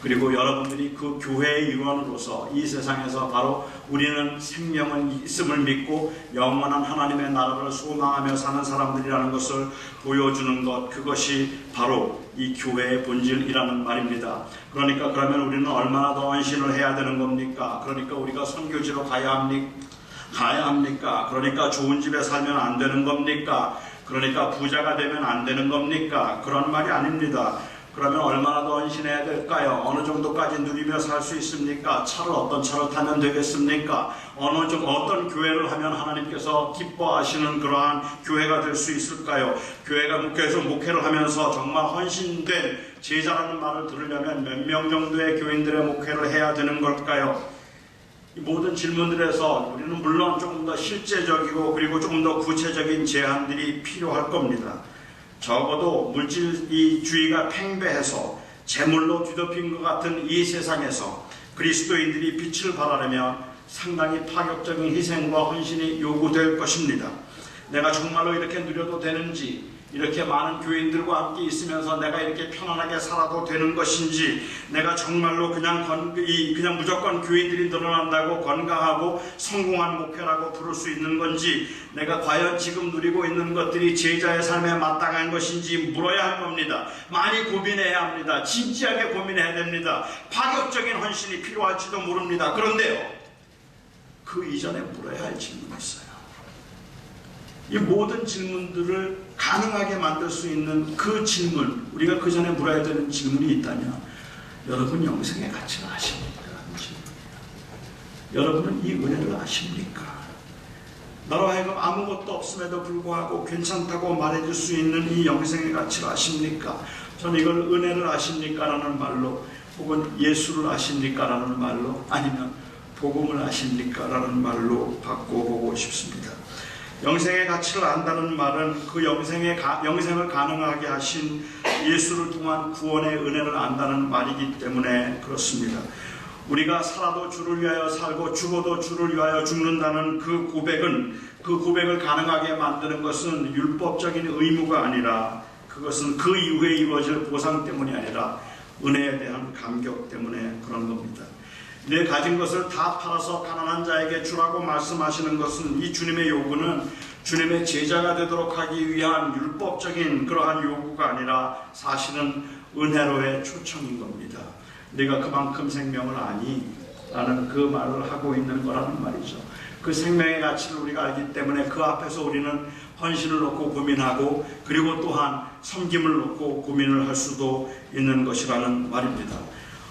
그리고 여러분들이 그 교회의 일원으로서 이 세상에서 바로 우리는 생명은 있음을 믿고 영원한 하나님의 나라를 소망하며 사는 사람들이라는 것을 보여주는 것, 그것이 바로 이 교회의 본질이라는 말입니다. 그러니까 그러면 우리는 얼마나 더 헌신을 해야 되는 겁니까? 그러니까 우리가 선교지로 가야 합니까? 그러니까 좋은 집에 살면 안 되는 겁니까? 그러니까 부자가 되면 안 되는 겁니까? 그런 말이 아닙니다. 그러면 얼마나 더 헌신해야 될까요? 어느 정도까지 누리며 살 수 있습니까? 차를 어떤 차를 타면 되겠습니까? 어떤 교회를 하면 하나님께서 기뻐하시는 그러한 교회가 될 수 있을까요? 교회에서 목회를 하면서 정말 헌신된 제자라는 말을 들으려면 몇 명 정도의 교인들의 목회를 해야 되는 걸까요? 이 모든 질문들에서 우리는 물론 조금 더 실제적이고 그리고 조금 더 구체적인 제안들이 필요할 겁니다. 적어도 물질주의가 팽배해서 재물로 뒤덮인 것 같은 이 세상에서 그리스도인들이 빛을 발하려면 상당히 파격적인 희생과 헌신이 요구될 것입니다. 내가 정말로 이렇게 누려도 되는지, 이렇게 많은 교인들과 함께 있으면서 내가 이렇게 편안하게 살아도 되는 것인지, 내가 정말로 그냥 무조건 교인들이 늘어난다고 건강하고 성공한 목회라고 부를 수 있는 건지, 내가 과연 지금 누리고 있는 것들이 제자의 삶에 마땅한 것인지 물어야 할 겁니다. 많이 고민해야 합니다. 진지하게 고민해야 됩니다. 파격적인 헌신이 필요할지도 모릅니다. 그런데요, 그 이전에 물어야 할 질문이 있어요. 이 모든 질문들을 가능하게 만들 수 있는 그 질문, 우리가 그 전에 물어야 되는 질문이 있다면, 여러분 영생의 가치를 아십니까? 여러분은 이 은혜를 아십니까? 나로 하여금 아무것도 없음에도 불구하고 괜찮다고 말해줄 수 있는 이 영생의 가치를 아십니까? 저는 이걸 은혜를 아십니까? 라는 말로, 혹은 예수를 아십니까? 라는 말로, 아니면 복음을 아십니까? 라는 말로 바꿔보고 싶습니다. 영생의 가치를 안다는 말은 그 영생을 가능하게 하신 예수를 통한 구원의 은혜를 안다는 말이기 때문에 그렇습니다. 우리가 살아도 주를 위하여 살고 죽어도 주를 위하여 죽는다는 그 고백을 가능하게 만드는 것은 율법적인 의무가 아니라, 그것은 그 이후에 이루어질 보상 때문이 아니라 은혜에 대한 감격 때문에 그런 겁니다. 내 가진 것을 다 팔아서 가난한 자에게 주라고 말씀하시는 것은, 이 주님의 요구는 주님의 제자가 되도록 하기 위한 율법적인 그러한 요구가 아니라 사실은 은혜로의 초청인 겁니다. 내가 그만큼 생명을 아니? 라는 그 말을 하고 있는 거라는 말이죠. 그 생명의 가치를 우리가 알기 때문에 그 앞에서 우리는 헌신을 놓고 고민하고, 그리고 또한 섬김을 놓고 고민을 할 수도 있는 것이라는 말입니다.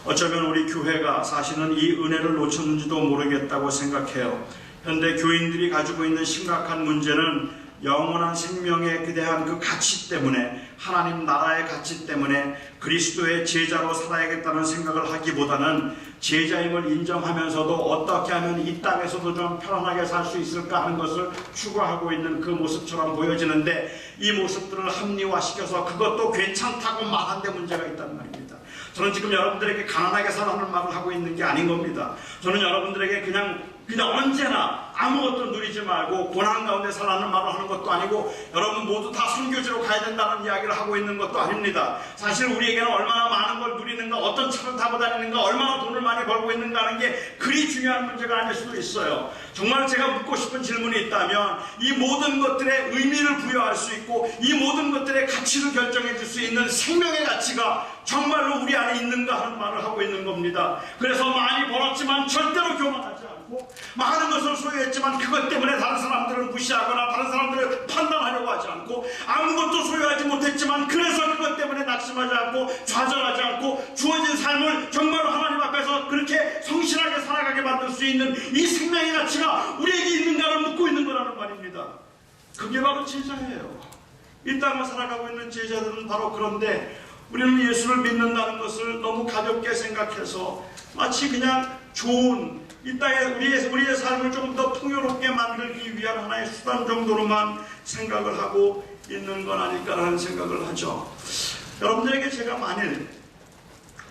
어쩌면 우리 교회가 사실은 이 은혜를 놓쳤는지도 모르겠다고 생각해요. 현대 교인들이 가지고 있는 심각한 문제는 영원한 생명에 대한 그 가치 때문에, 하나님 나라의 가치 때문에 그리스도의 제자로 살아야겠다는 생각을 하기보다는 제자임을 인정하면서도 어떻게 하면 이 땅에서도 좀 편안하게 살 수 있을까 하는 것을 추구하고 있는 그 모습처럼 보여지는데, 이 모습들을 합리화시켜서 그것도 괜찮다고 말하는데 문제가 있단 말입니다. 저는 지금 여러분들에게 가난하게 살라는 말을 하고 있는 게 아닌 겁니다. 저는 여러분들에게 그냥 언제나 아무것도 누리지 말고 고난 가운데 살라는 말을 하는 것도 아니고, 여러분 모두 다 선교지로 가야 된다는 이야기를 하고 있는 것도 아닙니다. 사실 우리에게는 얼마나 많은 걸 누리는가, 어떤 차를 타고 다니는가, 얼마나 돈을 많이 벌고 있는가 하는 게 그리 중요한 문제가 아닐 수도 있어요. 정말 제가 묻고 싶은 질문이 있다면, 이 모든 것들의 의미를 부여할 수 있고 이 모든 것들의 가치를 결정해 줄 수 있는 생명의 가치가 정말로 우리 안에 있는가 하는 말을 하고 있는 겁니다. 그래서 많이 벌었지만 절대로 교만하지 않고, 많은 것을 소유했지만 그것 때문에 다른 사람들을 무시하거나 다른 사람들을 판단하려고 하지 않고, 아무것도 소유하지 못했지만 그래서 그것 때문에 낙심하지 않고 좌절하지 않고, 주어진 삶을 정말로 하나님 앞에서 그렇게 성실하게 살아가게 만들 수 있는 이 생명의 가치가 우리에게 있는가를 묻고 있는 거라는 말입니다. 그게 바로 제자예요. 이 땅을 살아가고 있는 제자들은 바로 그런데, 우리는 예수를 믿는다는 것을 너무 가볍게 생각해서 마치 그냥 좋은, 이 땅에 우리의 삶을 조금 더 풍요롭게 만들기 위한 하나의 수단 정도로만 생각을 하고 있는 건 아닐까라는 생각을 하죠. 여러분들에게 제가 만일,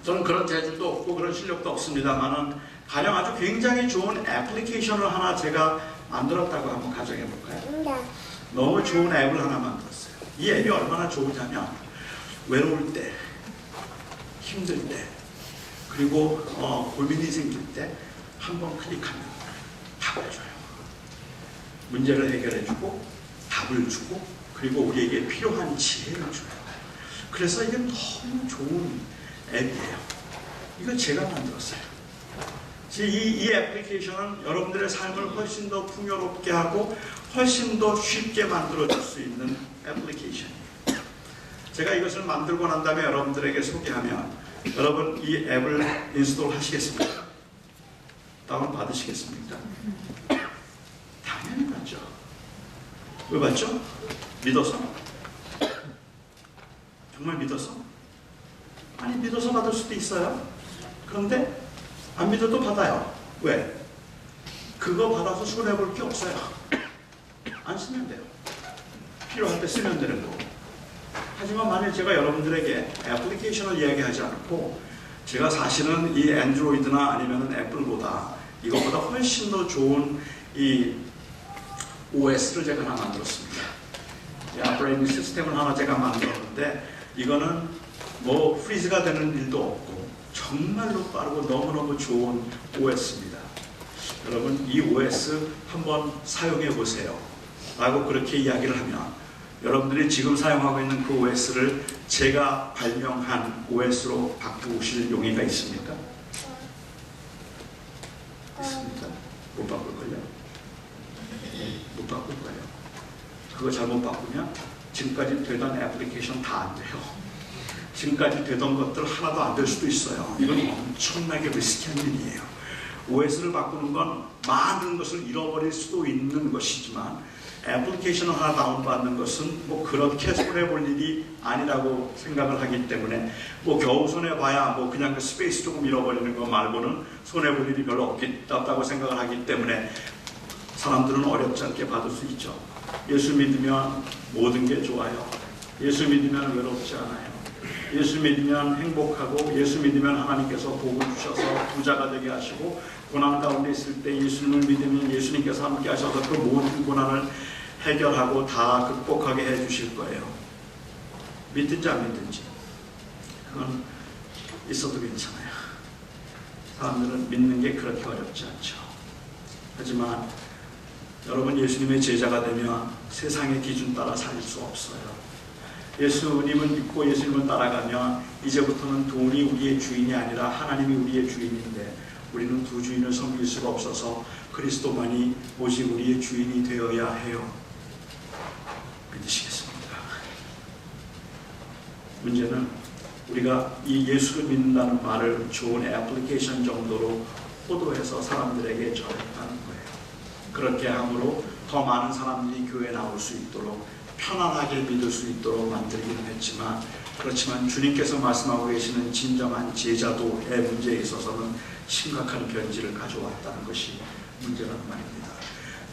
저는 그런 재주도 없고 그런 실력도 없습니다만은, 가령 아주 굉장히 좋은 애플리케이션을 하나 제가 만들었다고 한번 가정해 볼까요? 너무 좋은 앱을 하나 만들었어요. 이 앱이 얼마나 좋으냐면, 외로울 때, 힘들 때, 그리고 고민이 생길 때 한번 클릭하면 답을 줘요. 문제를 해결해주고 답을 주고, 그리고 우리에게 필요한 지혜를 줘요. 그래서 이게 너무 좋은 앱이에요. 이거 제가 만들었어요. 이 애플리케이션은 여러분들의 삶을 훨씬 더 풍요롭게 하고 훨씬 더 쉽게 만들어줄 수 있는 애플리케이션이에요. 제가 이것을 만들고 난 다음에 여러분들에게 소개하면, 여러분 이 앱을 인스톨 하시겠습니까? 다운 받으시겠습니까? 당연히 받죠. 왜 받죠? 믿어서? 정말 믿어서? 아니, 믿어서 받을 수도 있어요. 그런데 안 믿어도 받아요. 왜? 그거 받아서 손해볼 게 없어요. 안 쓰면 돼요. 필요할 때 쓰면 되는 거고. 하지만 만일 제가 여러분들에게 애플리케이션을 이야기하지 않고, 제가 사실은 이 안드로이드나 아니면 애플보다 이것보다 훨씬 더 좋은 이 OS를 제가 하나 만들었습니다. 오퍼레이팅 시스템을 하나 제가 만들었는데, 이거는 뭐 프리즈가 되는 일도 없고 정말로 빠르고 너무너무 좋은 OS입니다. 여러분 이 OS 한번 사용해 보세요 라고 그렇게 이야기를 하면, 여러분들이 지금 사용하고 있는 그 OS를 제가 발명한 OS로 바꾸실 용의가 있습니까? 있습니까? 못 바꿀걸요? 못 바꿀 거예요. 그거 잘못 바꾸면 지금까지 되던 애플리케이션 다 안 돼요. 지금까지 되던 것들 하나도 안 될 수도 있어요. 이건 엄청나게 리스키한 일이에요. OS를 바꾸는 건 많은 것을 잃어버릴 수도 있는 것이지만, 애플리케이션을 하나 다운받는 것은 뭐 그렇게 손해볼 일이 아니라고 생각을 하기 때문에, 뭐 겨우 손해봐야 뭐 그냥 그 스페이스 조금 잃어버리는 것 말고는 손해볼 일이 별로 없다고 생각을 하기 때문에 사람들은 어렵지 않게 받을 수 있죠. 예수 믿으면 모든 게 좋아요. 예수 믿으면 외롭지 않아요. 예수 믿으면 행복하고, 예수 믿으면 하나님께서 복을 주셔서 부자가 되게 하시고, 고난 가운데 있을 때 예수님을 믿으면 예수님께서 함께 하셔서 그 모든 고난을 해결하고 다 극복하게 해주실 거예요. 믿든지 안 믿든지 그건 있어도 괜찮아요. 사람들은 믿는 게 그렇게 어렵지 않죠. 하지만 여러분 예수님의 제자가 되면 세상의 기준 따라 살 수 없어요. 예수님을 믿고 예수님을 따라가면 이제부터는 돈이 우리의 주인이 아니라 하나님이 우리의 주인인데, 우리는 두 주인을 섬길 수가 없어서 그리스도만이 오직 우리의 주인이 되어야 해요. 믿으시겠습니까? 문제는 우리가 이 예수를 믿는다는 말을 좋은 애플리케이션 정도로 호도해서 사람들에게 전했다는 거예요. 그렇게 함으로 더 많은 사람들이 교회에 나올 수 있도록 편안하게 믿을 수 있도록 만들기는 했지만, 그렇지만 주님께서 말씀하고 계시는 진정한 제자도의 문제에 있어서는 심각한 변질을 가져왔다는 것이 문제라는 말입니다.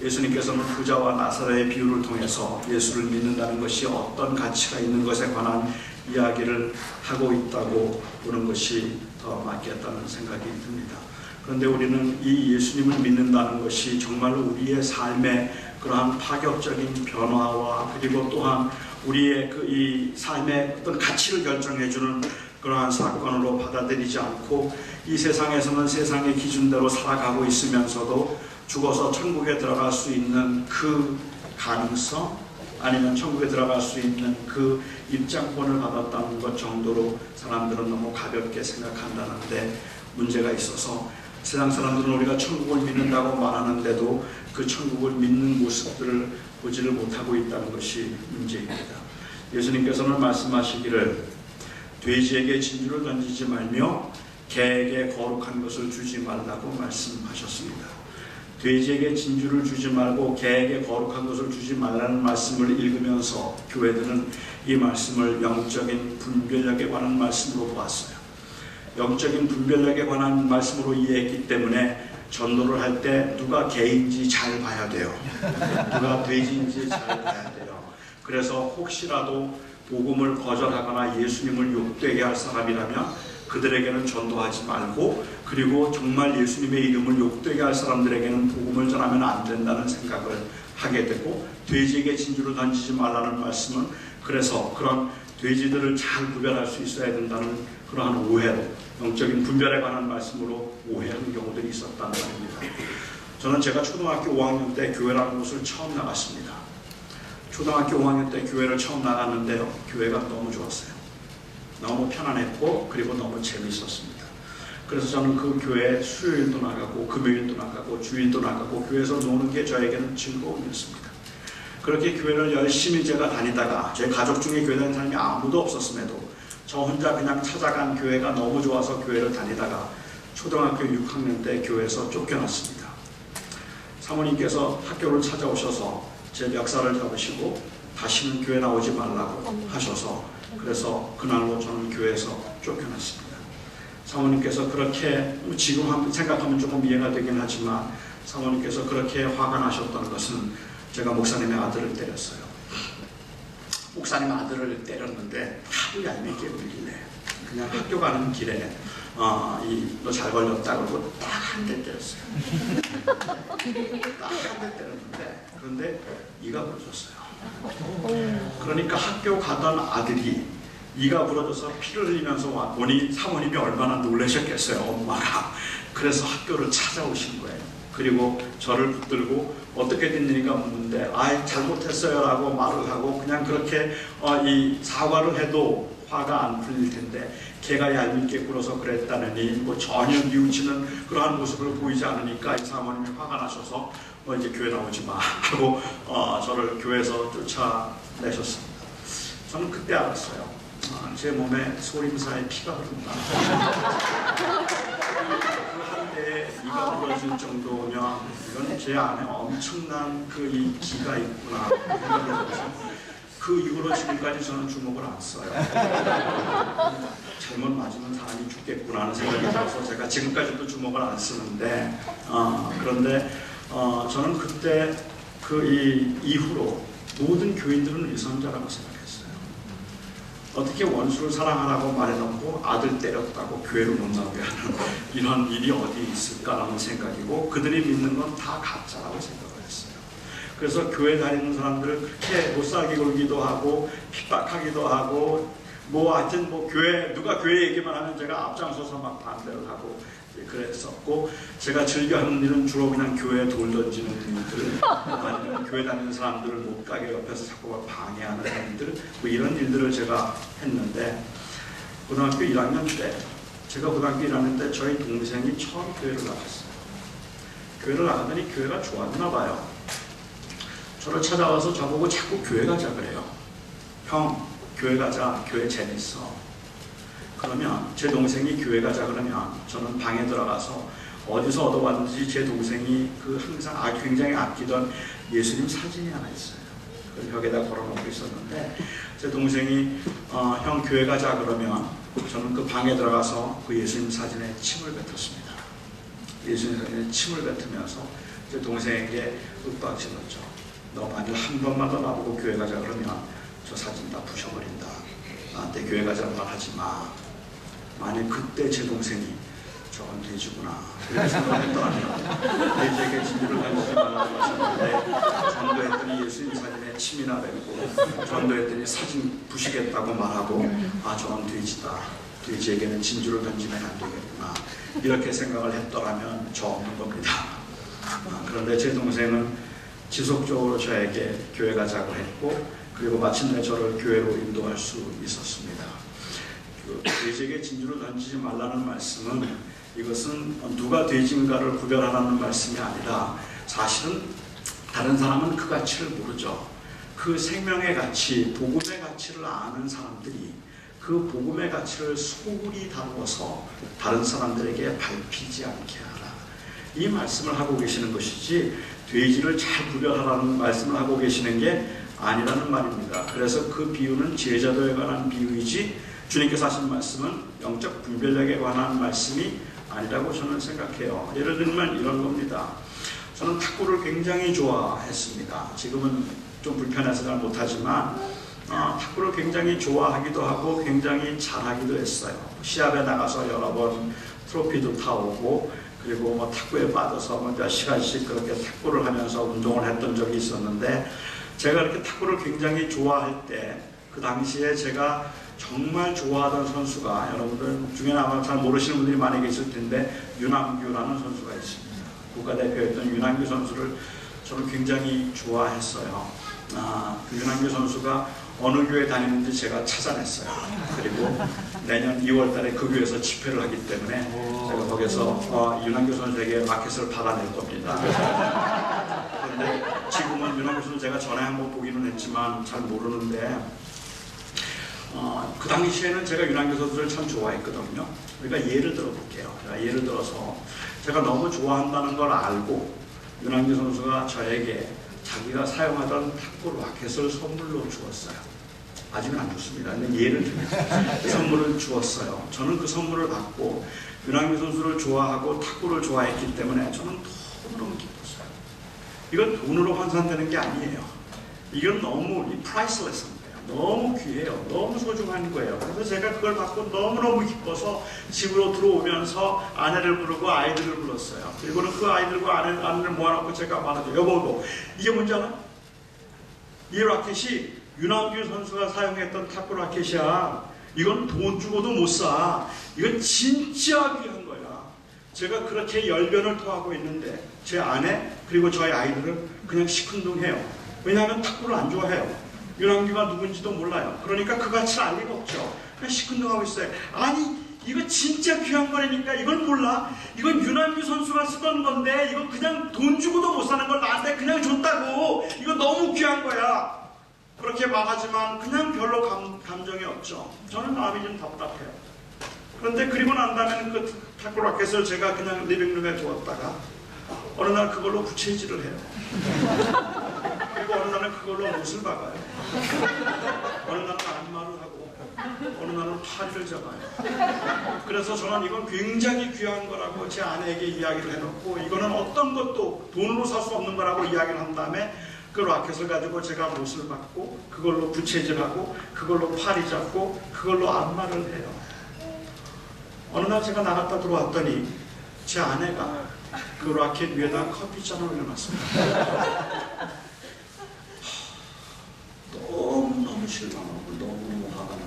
예수님께서는 부자와 나사로의 비유를 통해서 예수를 믿는다는 것이 어떤 가치가 있는 것에 관한 이야기를 하고 있다고 보는 것이 더 맞겠다는 생각이 듭니다. 그런데 우리는 이 예수님을 믿는다는 것이 정말로 우리의 삶의 그러한 파격적인 변화와 그리고 또한 우리의 이 삶의 어떤 가치를 결정해주는 그러한 사건으로 받아들이지 않고, 이 세상에서는 세상의 기준대로 살아가고 있으면서도 죽어서 천국에 들어갈 수 있는 그 가능성, 아니면 천국에 들어갈 수 있는 그 입장권을 받았다는 것 정도로 사람들은 너무 가볍게 생각한다는데 문제가 있어서, 세상 사람들은 우리가 천국을 믿는다고 말하는데도 그 천국을 믿는 모습들을 보지를 못하고 있다는 것이 문제입니다. 예수님께서는 말씀하시기를 돼지에게 진주를 던지지 말며 개에게 거룩한 것을 주지 말라고 말씀하셨습니다. 돼지에게 진주를 주지 말고 개에게 거룩한 것을 주지 말라는 말씀을 읽으면서 교회들은 이 말씀을 영적인 분별력에 관한 말씀으로 보았어요. 영적인 분별력에 관한 말씀으로 이해했기 때문에 전도를 할 때 누가 개인지 잘 봐야 돼요. 누가 돼지인지 잘 봐야 돼요. 그래서 혹시라도 복음을 거절하거나 예수님을 욕되게 할 사람이라면 그들에게는 전도하지 말고, 그리고 정말 예수님의 이름을 욕되게 할 사람들에게는 복음을 전하면 안 된다는 생각을 하게 되고, 돼지에게 진주를 던지지 말라는 말씀은 그래서 그런 돼지들을 잘 구별할 수 있어야 된다는 그러한 오해로, 영적인 분별에 관한 말씀으로 오해하는 경우들이 있었다는 말입니다. 저는 제가 초등학교 5학년 때 교회라는 곳을 처음 나갔습니다. 초등학교 5학년 때 교회를 처음 나갔는데요, 교회가 너무 좋았어요. 너무 편안했고 그리고 너무 재미있었습니다. 그래서 저는 그 교회에 수요일도 나가고 금요일도 나가고 주일도 나가고 교회에서 노는 게 저에게는 즐거움이었습니다. 그렇게 교회를 열심히 제가 다니다가, 제 가족 중에 교회 다니는 사람이 아무도 없었음에도 저 혼자 그냥 찾아간 교회가 너무 좋아서 교회를 다니다가 초등학교 6학년 때 교회에서 쫓겨났습니다. 사모님께서 학교를 찾아오셔서 제 멱살을 잡으시고 다시는 교회 나오지 말라고 하셔서, 그래서 그날로 저는 교회에서 쫓겨났습니다. 사모님께서 그렇게, 지금 생각하면 조금 이해가 되긴 하지만, 사모님께서 그렇게 화가 나셨던 것은 제가 목사님의 아들을 때렸어요. 목사님 아들을 때렸는데 하도 얄밉게 울길래 그냥 학교 가는 길에 너 잘 걸렸다 그러고 딱 한 대 때렸어요. 딱 한 대 때렸는데, 그런데 이가 부러졌어요. 그러니까 학교 가던 아들이 이가 부러져서 피를 흘리면서 오니 사모님이 얼마나 놀라셨겠어요, 엄마가. 그래서 학교를 찾아오신 거예요. 그리고 저를 붙들고 어떻게 된 일인가 묻는데, 잘못했어요 라고 말을 하고, 그냥 그렇게 이 사과를 해도 화가 안 풀릴 텐데 걔가 얄밉게 굴어서 그랬다느니 뭐 전혀 뉘우치는 그러한 모습을 보이지 않으니까 이 사모님이 화가 나셔서 이제 교회 나오지 마 하고 저를 교회에서 쫓아내셨습니다. 저는 그때 알았어요. 제 몸에 소림사의 피가 흐른다. 그 한 대에 이가 부러질 정도면 이건 제 안에 엄청난 이 기가 있구나. 그 이후로 지금까지 저는 주먹을 안 써요. 잘못 맞으면 사람이 죽겠구나 하는 생각이 들어서 제가 지금까지도 주먹을 안 쓰는데, 그런데 저는 그때 이후로 모든 교인들은 위선자라고 생각했어요. 어떻게 원수를 사랑하라고 말해놓고 아들 때렸다고 교회로 못 나오게 하는 이런 일이 어디 있을까라는 생각이고, 그들이 믿는 건 다 가짜라고 생각을 했어요. 그래서 교회 다니는 사람들을 그렇게 못살게 굴기도 하고 핍박하기도 하고, 하여튼 누가 교회 얘기만 하면 제가 앞장서서 막 반대를 하고 그랬었고, 제가 즐겨하는 일은 주로 그냥 교회에 돌 던지는 일들, 아니면 교회 다니는 사람들을 못 가게 옆에서 자꾸 방해하는 일들, 이런 일들을 제가 했는데, 고등학교 1학년 때, 제가 고등학교 1학년 때 저희 동생이 처음 교회를 나갔어요. 교회를 나가더니 교회가 좋았나 봐요. 저를 찾아와서 저보고 자꾸 교회 가자 그래요. 형, 교회 가자. 교회 재밌어. 그러면 제 동생이 교회 가자 그러면 저는 방에 들어가서 어디서 얻어왔는지 제 동생이 항상 굉장히 아끼던 예수님 사진이 하나 있어요. 그걸 벽에다 걸어놓고 있었는데 제 동생이 형 교회 가자 그러면 저는 그 방에 들어가서 그 예수님 사진에 침을 뱉었습니다. 예수님 사진에 침을 뱉으면서 제 동생에게 윽박질렀죠. 너 만일 한 번만 더 나보고 교회 가자 그러면 저 사진 다 부셔버린다. 나한테 교회 가자는 말 하지 마. 만일 그때 제 동생이 저건 돼지구나 이렇게 생각했더라면 돼지에게 진주를 던지지 말라고 하셨는데 전도했더니 예수님 사진에 침이나 뱉고 전도했더니 사진 부시겠다고 말하고 아 저건 돼지다. 돼지에게는 진주를 던지면 안 되겠구나. 이렇게 생각을 했더라면 저 없는 겁니다. 그런데 제 동생은 지속적으로 저에게 교회 가자고 했고 그리고 마침내 저를 교회로 인도할 수 있었습니다. 돼지에게 진주를 던지지 말라는 말씀은 이것은 누가 돼지인가를 구별하라는 말씀이 아니라 사실은 다른 사람은 그 가치를 모르죠. 그 생명의 가치, 복음의 가치를 아는 사람들이 그 복음의 가치를 소홀히 다루어서 다른 사람들에게 밟히지 않게 하라. 이 말씀을 하고 계시는 것이지 돼지를 잘 구별하라는 말씀을 하고 계시는 게 아니라는 말입니다. 그래서 그 비유는 제자도에 관한 비유이지 주님께서 하신 말씀은 영적 분별력에 관한 말씀이 아니라고 저는 생각해요. 예를 들면 이런 겁니다. 저는 탁구를 굉장히 좋아했습니다. 지금은 좀 불편해서 잘 못하지만 탁구를 굉장히 좋아하기도 하고 굉장히 잘하기도 했어요. 시합에 나가서 여러 번 트로피도 타오고 그리고 뭐 탁구에 빠져서 몇 시간씩 그렇게 탁구를 하면서 운동을 했던 적이 있었는데 제가 이렇게 탁구를 굉장히 좋아할 때 그 당시에 제가 정말 좋아하던 선수가 여러분들 중에 아마 잘 모르시는 분들이 많이 계실 텐데 윤항규라는 선수가 있습니다. 국가대표였던 윤항규 선수를 저는 굉장히 좋아했어요. 그 윤항규 선수가 어느 교회 다니는지 제가 찾아냈어요. 그리고 내년 2월 달에 그 교회에서 집회를 하기 때문에 제가 거기서 윤항규 선수에게 마켓을 박아낼 겁니다. 그런데 지금은 윤항규 선수 제가 전에 한번 보기는 했지만 잘 모르는데 그 당시에는 제가 윤항규 선수를 참 좋아했거든요. 그러니까 예를 들어볼게요. 예를 들어서 제가 너무 좋아한다는 걸 알고 윤항규 선수가 저에게 자기가 사용하던 탁구 라켓을 선물로 주었어요. 아직은 안 줬습니다. 근데 예를 들면 선물을 주었어요. 저는 그 선물을 받고 윤항규 선수를 좋아하고 탁구를 좋아했기 때문에 저는 너무너무 기뻤어요. 이건 돈으로 환산되는 게 아니에요. 이건 너무 프라이슬레스입니다. 너무 귀해요. 너무 소중한 거예요. 그래서 제가 그걸 받고 너무너무 기뻐서 집으로 들어오면서 아내를 부르고 아이들을 불렀어요. 그리고는 그 아이들과 아내를 모아놓고 제가 말하죠. 여보, 이게 뭔지 알아? 이 라켓이 윤항규 선수가 사용했던 탁구 라켓이야. 이건 돈 주고도 못 사. 이건 진짜 귀한 거야. 제가 그렇게 열변을 토하고 있는데 제 아내 그리고 저희 아이들은 그냥 시큰둥해요. 왜냐하면 탁구를 안 좋아해요. 윤항규가 누군지도 몰라요. 그러니까 그 가치를 알 리가 없죠. 그냥 시큰둥하고 있어요. 아니 이거 진짜 귀한 거라니까 이걸 몰라? 이건 윤항규 선수가 쓰던 건데 이거 그냥 돈 주고도 못 사는 걸 나한테 그냥 줬다고. 이거 너무 귀한 거야. 그렇게 말하지만 그냥 별로 감정이 없죠. 저는 마음이 좀 답답해요. 그런데 그리고 난 다음에는 그 탁구 라켓을 제가 그냥 리빙룸에 두었다가 어느 날 그걸로 부채질을 해요. 그리고 어느 날은 그걸로 못을 박아요. 어느 날은 안마를 하고 어느 날은 파리를 잡아요. 그래서 저는 이건 굉장히 귀한 거라고 제 아내에게 이야기를 해놓고 이거는 어떤 것도 돈으로 살 수 없는 거라고 이야기를 한 다음에 그 라켓을 가지고 제가 못을 받고 그걸로 부채질하고 그걸로 파리 잡고 그걸로 안마를 해요. 어느 날 제가 나갔다 들어왔더니 제 아내가 그 라켓 위에다 커피잔을 올려놨습니다. 너무너무 실망하고 너무너무 화가 나는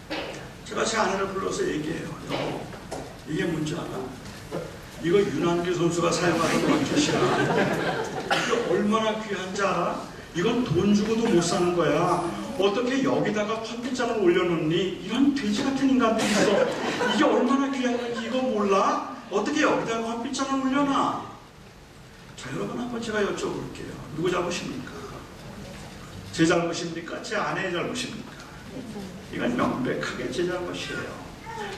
거예요. 제가 제 아내를 불러서 얘기해요. 여보, 이게 뭔지 알아? 이거 윤항규 선수가 사용하던 라켓이야. 이게 얼마나 귀한지 알아? 이건 돈 주고도 못 사는 거야. 어떻게 여기다가 커피잔을 올려놓니? 이런 돼지 같은 인간들이 있어. 이게 얼마나 귀한 건지 이거 몰라? 어떻게 여기다가 커피잔을 올려놔? 자, 여러분 한번 제가 여쭤볼게요. 누구 잘못입니까? 제 잘못입니까? 제 아내의 잘못입니까? 이건 명백하게 제 잘못이에요.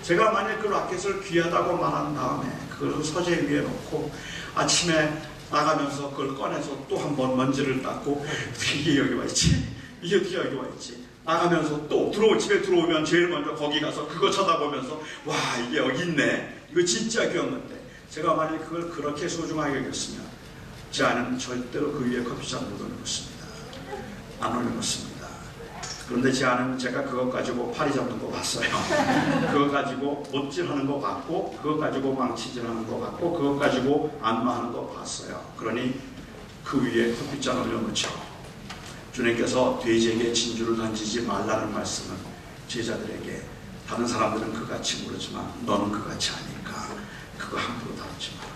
제가 만약 그 라켓을 귀하다고 말한 다음에 그걸 서재 위에 놓고 아침에 나가면서 그걸 꺼내서 또 한 번 먼지를 닦고 이게 여기 와 있지? 이게 어떻게 여기 와 있지? 나가면서 또 집에 들어오면 제일 먼저 거기 가서 그거 쳐다보면서 와 이게 여기 있네. 이거 진짜 귀한 건데 제가 만약 그걸 그렇게 소중하게 여겼으면 제 아내는 절대로 그 위에 커피잔 못 올려놓습니다. 안 올려놓습니다. 그런데 제 아내는 제가 그것 가지고 파리 잡는 거 봤어요. 그거 가지고 못질하는 거 봤고 그거 가지고 망치질하는 거 봤고 그거 가지고 안마하는 거 봤어요. 그러니 그 위에 커피잔 올려놓죠. 주님께서 돼지에게 진주를 던지지 말라는 말씀은 제자들에게 다른 사람들은 그같이 모르지만 너는 그같이 아니까 그거 함부로 다루지 말아라.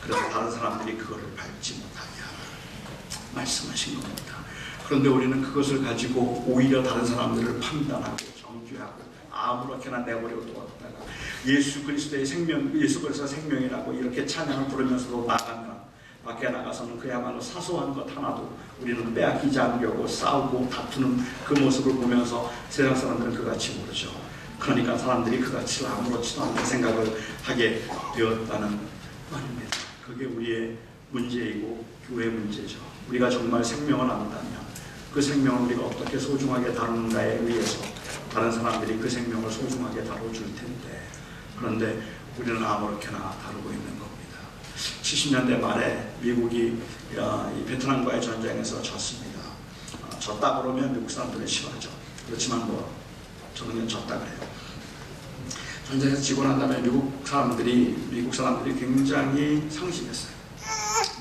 그래서 다른 사람들이 그거를 밟지 못하게 하라 말씀하신 겁니다. 그런데 우리는 그것을 가지고 오히려 다른 사람들을 판단하고 정죄하고 아무렇게나 내버려 두었다가 예수 그리스도의 생명, 예수 그리스도의 생명이라고 이렇게 찬양을 부르면서도 나가면 밖에 나가서는 그야말로 사소한 것 하나도 우리는 빼앗기지 않으려고 싸우고 다투는 그 모습을 보면서 세상 사람들은 그같이 모르죠. 그러니까 사람들이 그 가치를 아무렇지도 않은 생각을 하게 되었다는 말입니다. 그게 우리의 문제이고 교회의 문제죠. 우리가 정말 생명을 안다면 그 생명을 우리가 어떻게 소중하게 다루는가에 의해서 다른 사람들이 그 생명을 소중하게 다뤄줄 텐데 그런데 우리는 아무렇게나 다루고 있는 겁니다. 70년대 말에 미국이 이 베트남과의 전쟁에서 졌습니다. 졌다 그러면 미국 사람들은 싫어하죠. 그렇지만 저는 졌다 그래요. 전쟁에서 지고 난 다음에 미국 사람들이 굉장히 상심했어요.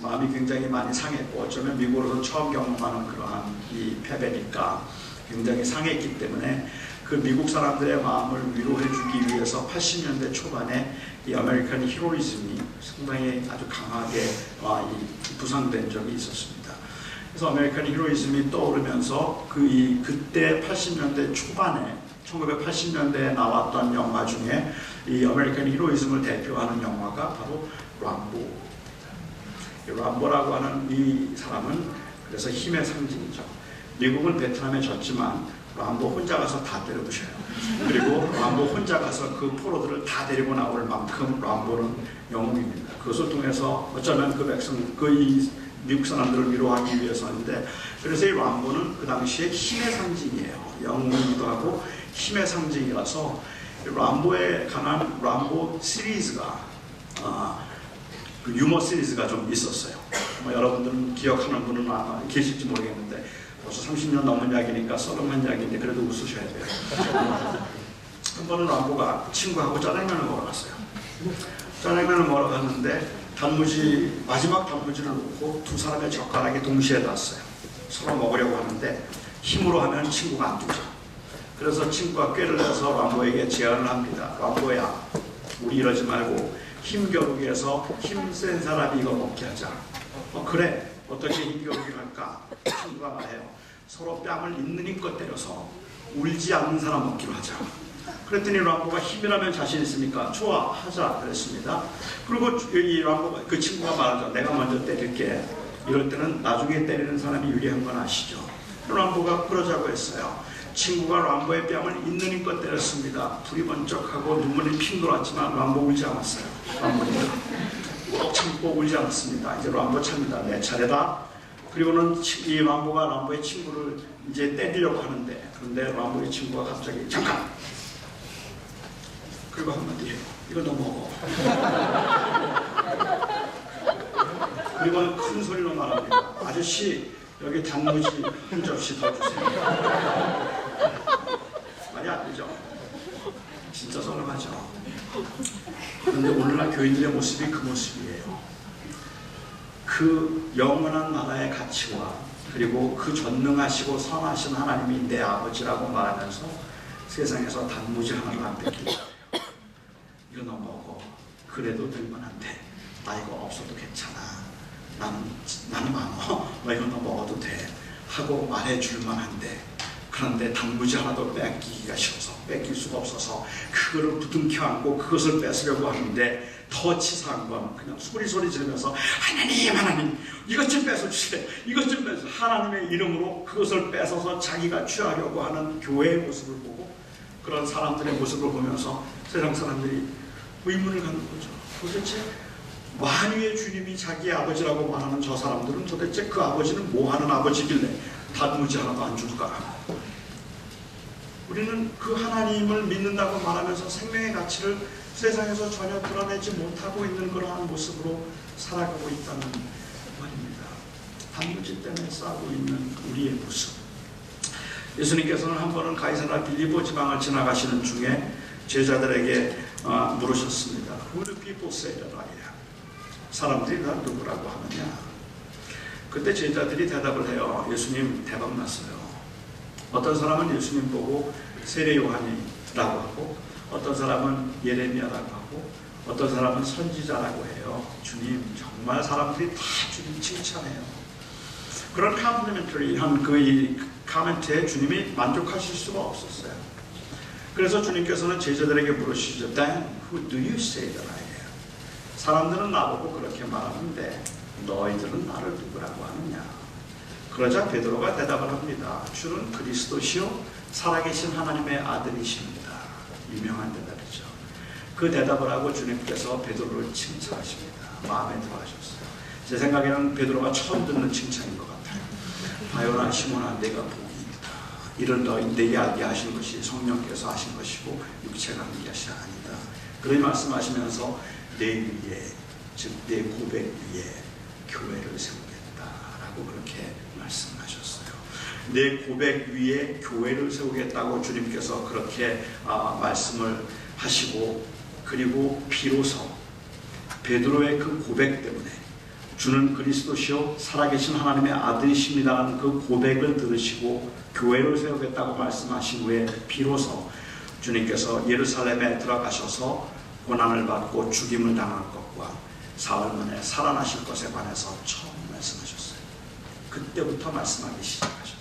마음이 굉장히 많이 상했고 어쩌면 미국으로서 처음 경험하는 그러한 이 패배니까 굉장히 상했기 때문에 그 미국 사람들의 마음을 위로해주기 위해서 80년대 초반에 이 아메리칸 히로이즘이 상당히 아주 강하게 부상된 적이 있었습니다. 그래서 아메리칸 히로이즘이 떠오르면서 그때 80년대 초반에 1980년대에 나왔던 영화 중에 이 아메리칸 히로이즘을 대표하는 영화가 바로 람보. 람보라고 하는 이 사람은 그래서 힘의 상징이죠. 미국은 베트남에 졌지만 람보 혼자 가서 다 때려부셔요. 그리고 람보 혼자 가서 그 포로들을 다 데리고 나올 만큼 람보는 영웅입니다. 그것을 통해서 어쩌면 이 미국 사람들을 위로하기 위해서인데 그래서 이 람보는 그 당시에 힘의 상징이에요. 영웅이기도 하고 힘의 상징이라서 람보에 관한 람보 시리즈가 그 유머 시리즈가 좀 있었어요. 여러분들은 기억하는 분은 아마 계실지 모르겠는데 벌써 30년 넘은 이야기니까 썰렁한 이야기인데 그래도 웃으셔야 돼요. 한 번은 람보가 친구하고 짜장면을 먹으러 갔어요. 짜장면을 먹으러 갔는데 마지막 단무지를 놓고 두 사람의 젓가락이 동시에 닿았어요. 서로 먹으려고 하는데 힘으로 하면 친구가 안 두죠. 그래서 친구가 꾀를 내서 람보에게 제안을 합니다. 람보야, 우리 이러지 말고 힘겨루기에서 힘센 사람이 이거 먹게 하자. 그래, 어떻게 힘겨루기를 할까? 친구가 말해요. 서로 뺨을 있는 힘껏 때려서 울지 않는 사람 먹기로 하자. 그랬더니 람보가 힘이라면 자신 있으니까 좋아, 하자 그랬습니다. 그리고 이 람보가 그 친구가 말하죠. 내가 먼저 때릴게. 이럴 때는 나중에 때리는 사람이 유리한 건 아시죠? 람보가 그러자고 했어요. 친구가 람보의 뺨을 있는 힘껏 때렸습니다. 불이 번쩍하고 눈물이 핑 돌았지만 람보 울지 않았어요. 람보는 꼭 참고 울지 않았습니다. 이제 람보 차입니다. 내 차례다. 그리고는 이 람보가 람보의 친구를 이제 때리려고 하는데 그런데 람보의 친구가 갑자기 잠깐! 그리고 한마디 해요. 이거 너 먹어. 그리고 큰 소리로 말합니다. 아저씨 여기 단무지 한 접시 더 주세요. 말이 안 되죠. 진짜 썰렁하죠. 그런데 오늘날 교인들의 모습이 그 모습이에요. 그 영원한 나라의 가치와 그리고 그 전능하시고 선하신 하나님이 내 아버지라고 말하면서 세상에서 단무지 하나를 안 뺏기고 이거 너 먹어. 그래도 될만한데 나 이거 없어도 괜찮아. 나는 많어. 너 이거 너 먹어도 돼. 하고 말해줄 만한데 그런데 단무지 하나도 뺏기기가 싫어서 뺏길 수가 없어서 그거를 부둥켜 안고 그것을 뺏으려고 하는데 더 치사한 건 그냥 소리 지르면서 하나님 이것 좀 뺏어주세요. 이것 좀 하나님의 이름으로 그것을 뺏어서 자기가 취하려고 하는 교회의 모습을 보고 그런 사람들의 모습을 보면서 세상 사람들이 의문을 갖는 거죠. 도대체 만유의 주님이 자기의 아버지라고 말하는 저 사람들은 도대체 그 아버지는 뭐 하는 아버지길래 단무지 하나도 안 줄까? 우리는 그 하나님을 믿는다고 말하면서 생명의 가치를 세상에서 전혀 드러내지 못하고 있는 그러한 모습으로 살아가고 있다는 말입니다. 단무지 때문에 싸우고 있는 우리의 모습. 예수님께서는 한 번은 가이사랴 빌립보 지방을 지나가시는 중에 제자들에게 물으셨습니다. Who do people say that I am? 사람들이 나 누구라고 하느냐? 그때 제자들이 대답을 해요. 예수님 대박 났어요. 어떤 사람은 예수님 보고 세례 요한이라고 하고, 어떤 사람은 예레미야라고 하고, 어떤 사람은 선지자라고 해요. 주님, 정말 사람들이 다 주님 칭찬해요. 그런 컴플리멘터리한 그 코멘트에 주님이 만족하실 수가 없었어요. 그래서 주님께서는 제자들에게 물으시죠. Then who do you say that I am? 사람들은 나보고 그렇게 말하는데 너희들은 나를 누구라고 하느냐? 그러자 베드로가 대답을 합니다. 주는 그리스도시요 살아계신 하나님의 아들이십니다. 유명한 대답이죠. 그 대답을 하고 주님께서 베드로를 칭찬하십니다. 마음에 들어하셨어요. 제 생각에는 베드로가 처음 듣는 칭찬인 것 같아요. 바요나 시몬아 내가 복이 있다. 이런 너희에게 하신 것이 성령께서 하신 것이고 육체가 하는 것이 아니다. 그런 말씀하시면서 내 위에, 즉 내 고백 위에 교회를 세우겠다라고 그렇게 말씀하셨어요. 내 고백 위에 교회를 세우겠다고 주님께서 그렇게 말씀을 하시고, 그리고 비로소 베드로의 그 고백 때문에 주는 그리스도시요 살아계신 하나님의 아들이십니다라는 그 고백을 들으시고 교회를 세우겠다고 말씀하신 후에 비로소 주님께서 예루살렘에 들어가셔서 고난을 받고 죽임을 당할 것과 사흘 만에 살아나실 것에 관해서 처음 말씀하셨어요. 그때부터 말씀하기 시작하셨어요.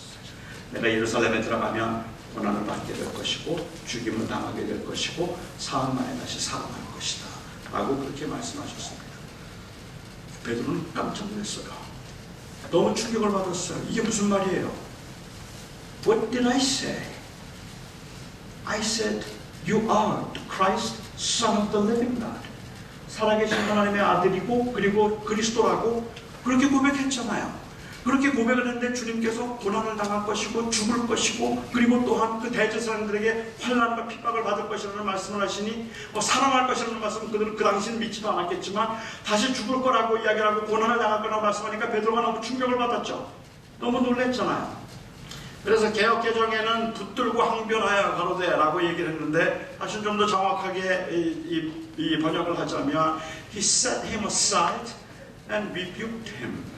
내가 예루살렘에 들어가면 고난을 받게 될 것이고 죽임을 당하게 될 것이고 사흘 만에 다시 살아날 것이다 라고 그렇게 말씀하셨습니다. 베드로는 깜짝 놀랐어요. 너무 충격을 받았어요. 이게 무슨 말이에요? What did I say? I said you are the Christ, Son of the living God. 살아계신 하나님의 아들이고 그리고 그리스도라고 그렇게 고백했잖아요. 그렇게 고백을 했는데 주님께서 고난을 당할 것이고 죽을 것이고 그리고 또한 그 대제사장들에게 환난과 핍박을 받을 것이라는 말씀을 하시니 살아날 것이라는 말씀은 그들은 그 당시는 믿지도 않았겠지만 다시 죽을 거라고 이야기를 하고 고난을 당할 거라고 말씀하니까 베드로가 너무 충격을 받았죠. 너무 놀랬잖아요. 그래서 개역개정에는 붙들고 항변하여 가로되 라고 얘기를 했는데 사실 좀 더 정확하게 이 번역을 하자면 He set him aside and rebuked him.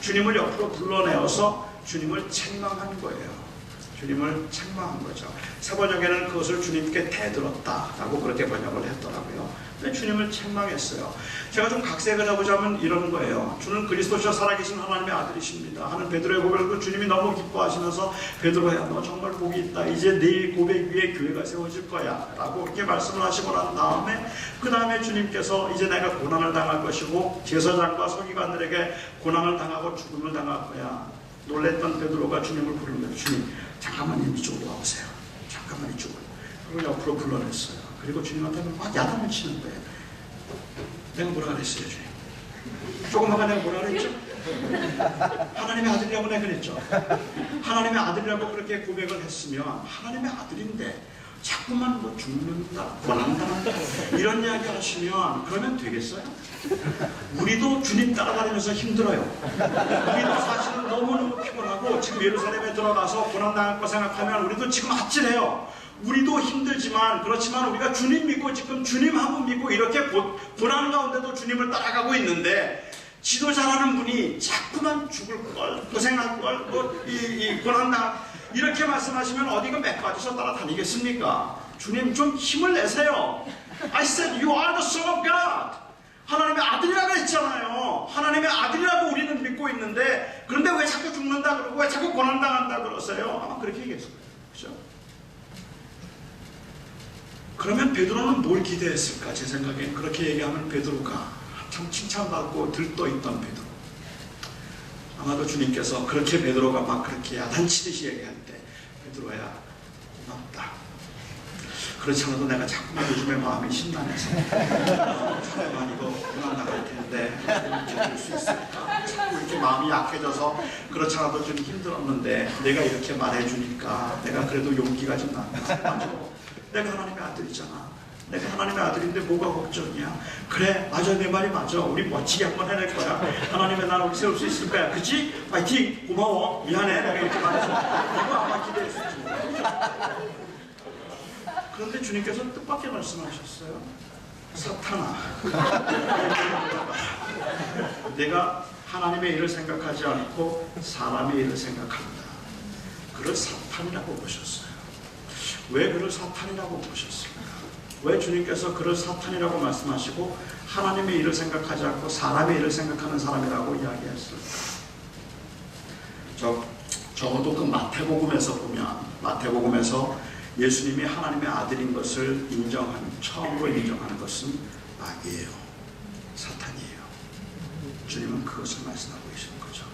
주님을 옆으로 불러내어서 주님을 책망한 거예요. 주님을 책망한 거죠. 새 번역에는 그것을 주님께 대들었다라고 그렇게 번역을 했더라고요. 근데 주님을 책망했어요. 제가 좀 각색을 해보자면 이런 거예요. 주는 그리스도시여 살아계신 하나님의 아들이십니다 하는 베드로의 고백을 주님이 너무 기뻐하시면서 베드로야 너 정말 복이 있다. 이제 네 고백 위에 교회가 세워질 거야 라고 그렇게 말씀을 하시고 난 다음에 그 다음에 주님께서 이제 내가 고난을 당할 것이고 제사장과 서기관들에게 고난을 당하고 죽음을 당할 거야. 놀랬던 베드로가 주님을 부르는 거예요. 주님 잠깐만 이쪽으로 와보세요. 잠깐만 이쪽으로. 그리고 옆으로 불러냈어요. 그리고 주님한테 막 야단을 치는 거예요. 내가 뭐라 그랬어요, 주님? 조금 아까 내가 뭐라 그랬죠? 하나님의 아들이라고 내가 그랬죠. 하나님의 아들이라고 그렇게 고백을 했으면 하나님의 아들인데 자꾸만 뭐 죽는다, 고난당한다 이런 이야기 하시면 그러면 되겠어요? 우리도 주님 따라다니면서 힘들어요. 우리도 사실은 너무너무 피곤하고 지금 예루살렘에 들어가서 고난당할 거 생각하면 우리도 지금 아찔해요. 우리도 힘들지만 그렇지만 우리가 주님 믿고 지금 주님 한 분 믿고 이렇게 고난 가운데도 주님을 따라가고 있는데 지도자라는 분이 자꾸만 죽을 걸, 고생할 걸, 이 고난당 이렇게 말씀하시면 어디가 맥 빠져서 따라다니겠습니까? 주님 좀 힘을 내세요. I said you are the Son of God. 하나님의 아들이라고 했잖아요. 하나님의 아들이라고 우리는 믿고 있는데 그런데 왜 자꾸 죽는다 그러고 왜 자꾸 고난당한다 그러세요? 아마 그렇게 얘기했을 거예요. 그렇죠? 그러면 베드로는 뭘 기대했을까? 제 생각엔 그렇게 얘기하면 베드로가 참 칭찬받고 들떠있던 베드로. 아마도 주님께서 그렇게 베드로가 막 그렇게 야단치듯이 얘기할 때 베드로야 나 없다. 그렇지 않아도 내가 자꾸만 요즘에 마음이 심란해서 차에만 이거 그만 나갈 텐데 이렇게 될 수 있을까? 자꾸 이렇게 마음이 약해져서 그렇지 않아도 좀 힘들었는데 내가 이렇게 말해주니까 내가 그래도 용기가 좀 난다. 맞아. 내가 하나님의 아들이잖아. 내가 하나님의 아들인데 뭐가 걱정이야? 그래, 맞아, 내 말이 맞아. 우리 멋지게 한번 해낼 거야. 하나님의 나라를 세울 수 있을 거야. 그치? 파이팅! 고마워. 미안해. 내가 이렇게 말해서 이거 아마 기대했을지 모르겠어. 그런데 주님께서 뜻밖의 말씀하셨어요. 사탄아, 내가 하나님의 일을 생각하지 않고 사람의 일을 생각한다. 그를 사탄이라고 보셨어요. 왜 그를 사탄이라고 보셨습니까? 왜 주님께서 그를 사탄이라고 말씀하시고 하나님의 일을 생각하지 않고 사람의 일을 생각하는 사람이라고 이야기했을까? 적어도 그 마태복음에서 보면, 마태복음에서 예수님이 하나님의 아들인 것을 처음으로 인정하는 것은 마귀예요. 사탄이에요. 주님은 그것을 말씀하고 계시는 거죠.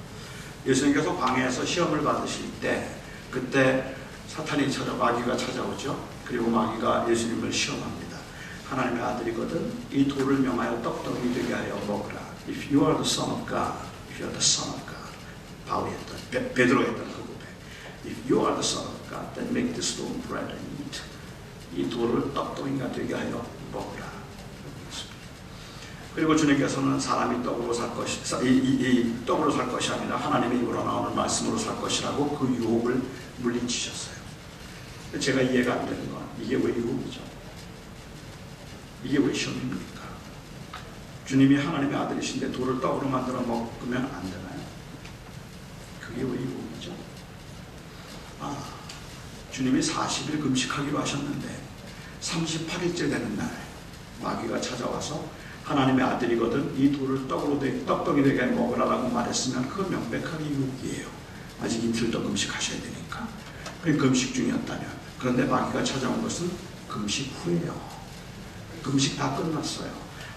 예수님께서 광야에서 시험을 받으실 때, 그때 사탄이 마귀가 찾아오죠. 그리고 마귀가 예수님을 시험합니다. 하나님의 아들이거든 이 돌을 명하여 떡덩이 되게 하여 먹으라. If you are the son of God, if you are the son of God. 바울이 했던, 베드로가 했던 그 고백. If you are the son of God, then make the stone bread and eat. 이 돌을 떡덩이가 되게 하여 먹으라. 그리고 주님께서는 사람이 떡으로 살 것이, 이 떡으로 살 것이 아니라 하나님의 입으로 나오는 말씀으로 살 것이라고 그 유혹을 물리치셨어요. 제가 이해가 안 되는 건 이게 왜 유혹이죠? 이게 왜 시험입니까? 주님이 하나님의 아들이신데 돌을 떡으로 만들어 먹으면 안 되나요? 그게 왜 유혹이죠? 주님이 40일 금식하기로 하셨는데 38일째 되는 날 마귀가 찾아와서 하나님의 아들이거든 이 돌을 떡덩이 되게 먹으라라고 말했으면 그건 명백하게 유혹이에요. 아직 이틀 더 금식하셔야 되니까. 금식 중이었다면. 그런데 마귀가 찾아온 것은 금식 후예요. 금식 다 끝났어요.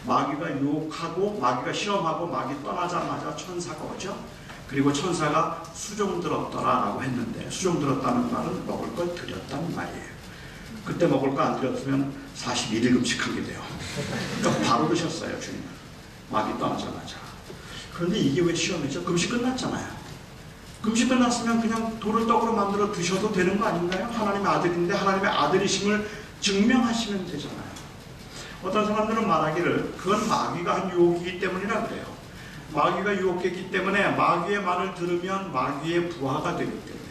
마귀가 유혹하고 마귀가 시험하고 마귀 떠나자마자 천사가 오죠. 그리고 천사가 수종 들었더라 라고 했는데, 수종 들었다는 말은 먹을 걸 드렸다는 말이에요. 그때 먹을 거 안 드렸으면 41일 금식하게 돼요. 바로 드셨어요, 주님은. 마귀 떠나자마자. 그런데 이게 왜 시험이죠? 금식 끝났잖아요. 금식 끝났으면 그냥 돌을 떡으로 만들어 드셔도 되는 거 아닌가요? 하나님의 아들인데 하나님의 아들이심을 증명하시면 되잖아요. 어떤 사람들은 말하기를 그건 마귀가 한 유혹이기 때문이라 그래요. 마귀가 유혹했기 때문에 마귀의 말을 들으면 마귀의 부하가 되기 때문에,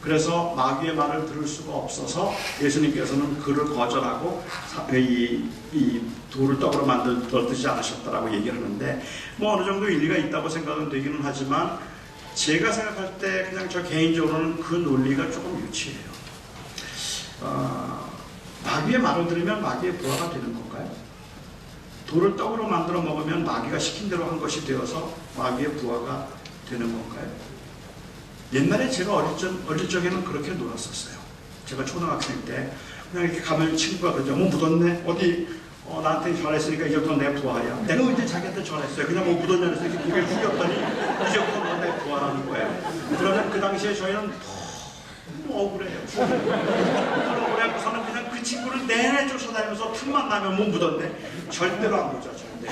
그래서 마귀의 말을 들을 수가 없어서 예수님께서는 그를 거절하고 이 돌을 떡으로 만들어 드지 않으셨다라고 얘기를 하는데, 뭐 어느 정도 일리가 있다고 생각은 되기는 하지만 제가 생각할 때 그냥 저 개인적으로는 그 논리가 조금 유치해요. 마귀의 말을 들으면 마귀의 부하가 되는 건가요? 돌을 떡으로 만들어 먹으면 마귀가 시킨 대로 한 것이 되어서 마귀의 부하가 되는 건가요? 옛날에 제가 어릴 적에는 그렇게 놀았었어요. 제가 초등학생 때 그냥 이렇게 가면 친구가 그러죠. 뭐 묻었네? 어디 나한테 전했으니까 이제부터 내 부하야. 내가 언제 자기한테 전했어요? 그냥 뭐 묻었냐 해서 이렇게 고개를 숙였더니 이제부터 너 내 부하라는 거예요. 그러면 그 당시에 저희는 너무 억울해요. 억울해서는 그냥 그 친구를 내내 쫓아다니면서 틈만 나면 뭐 묻었네? 절대로 안 보죠, 절대.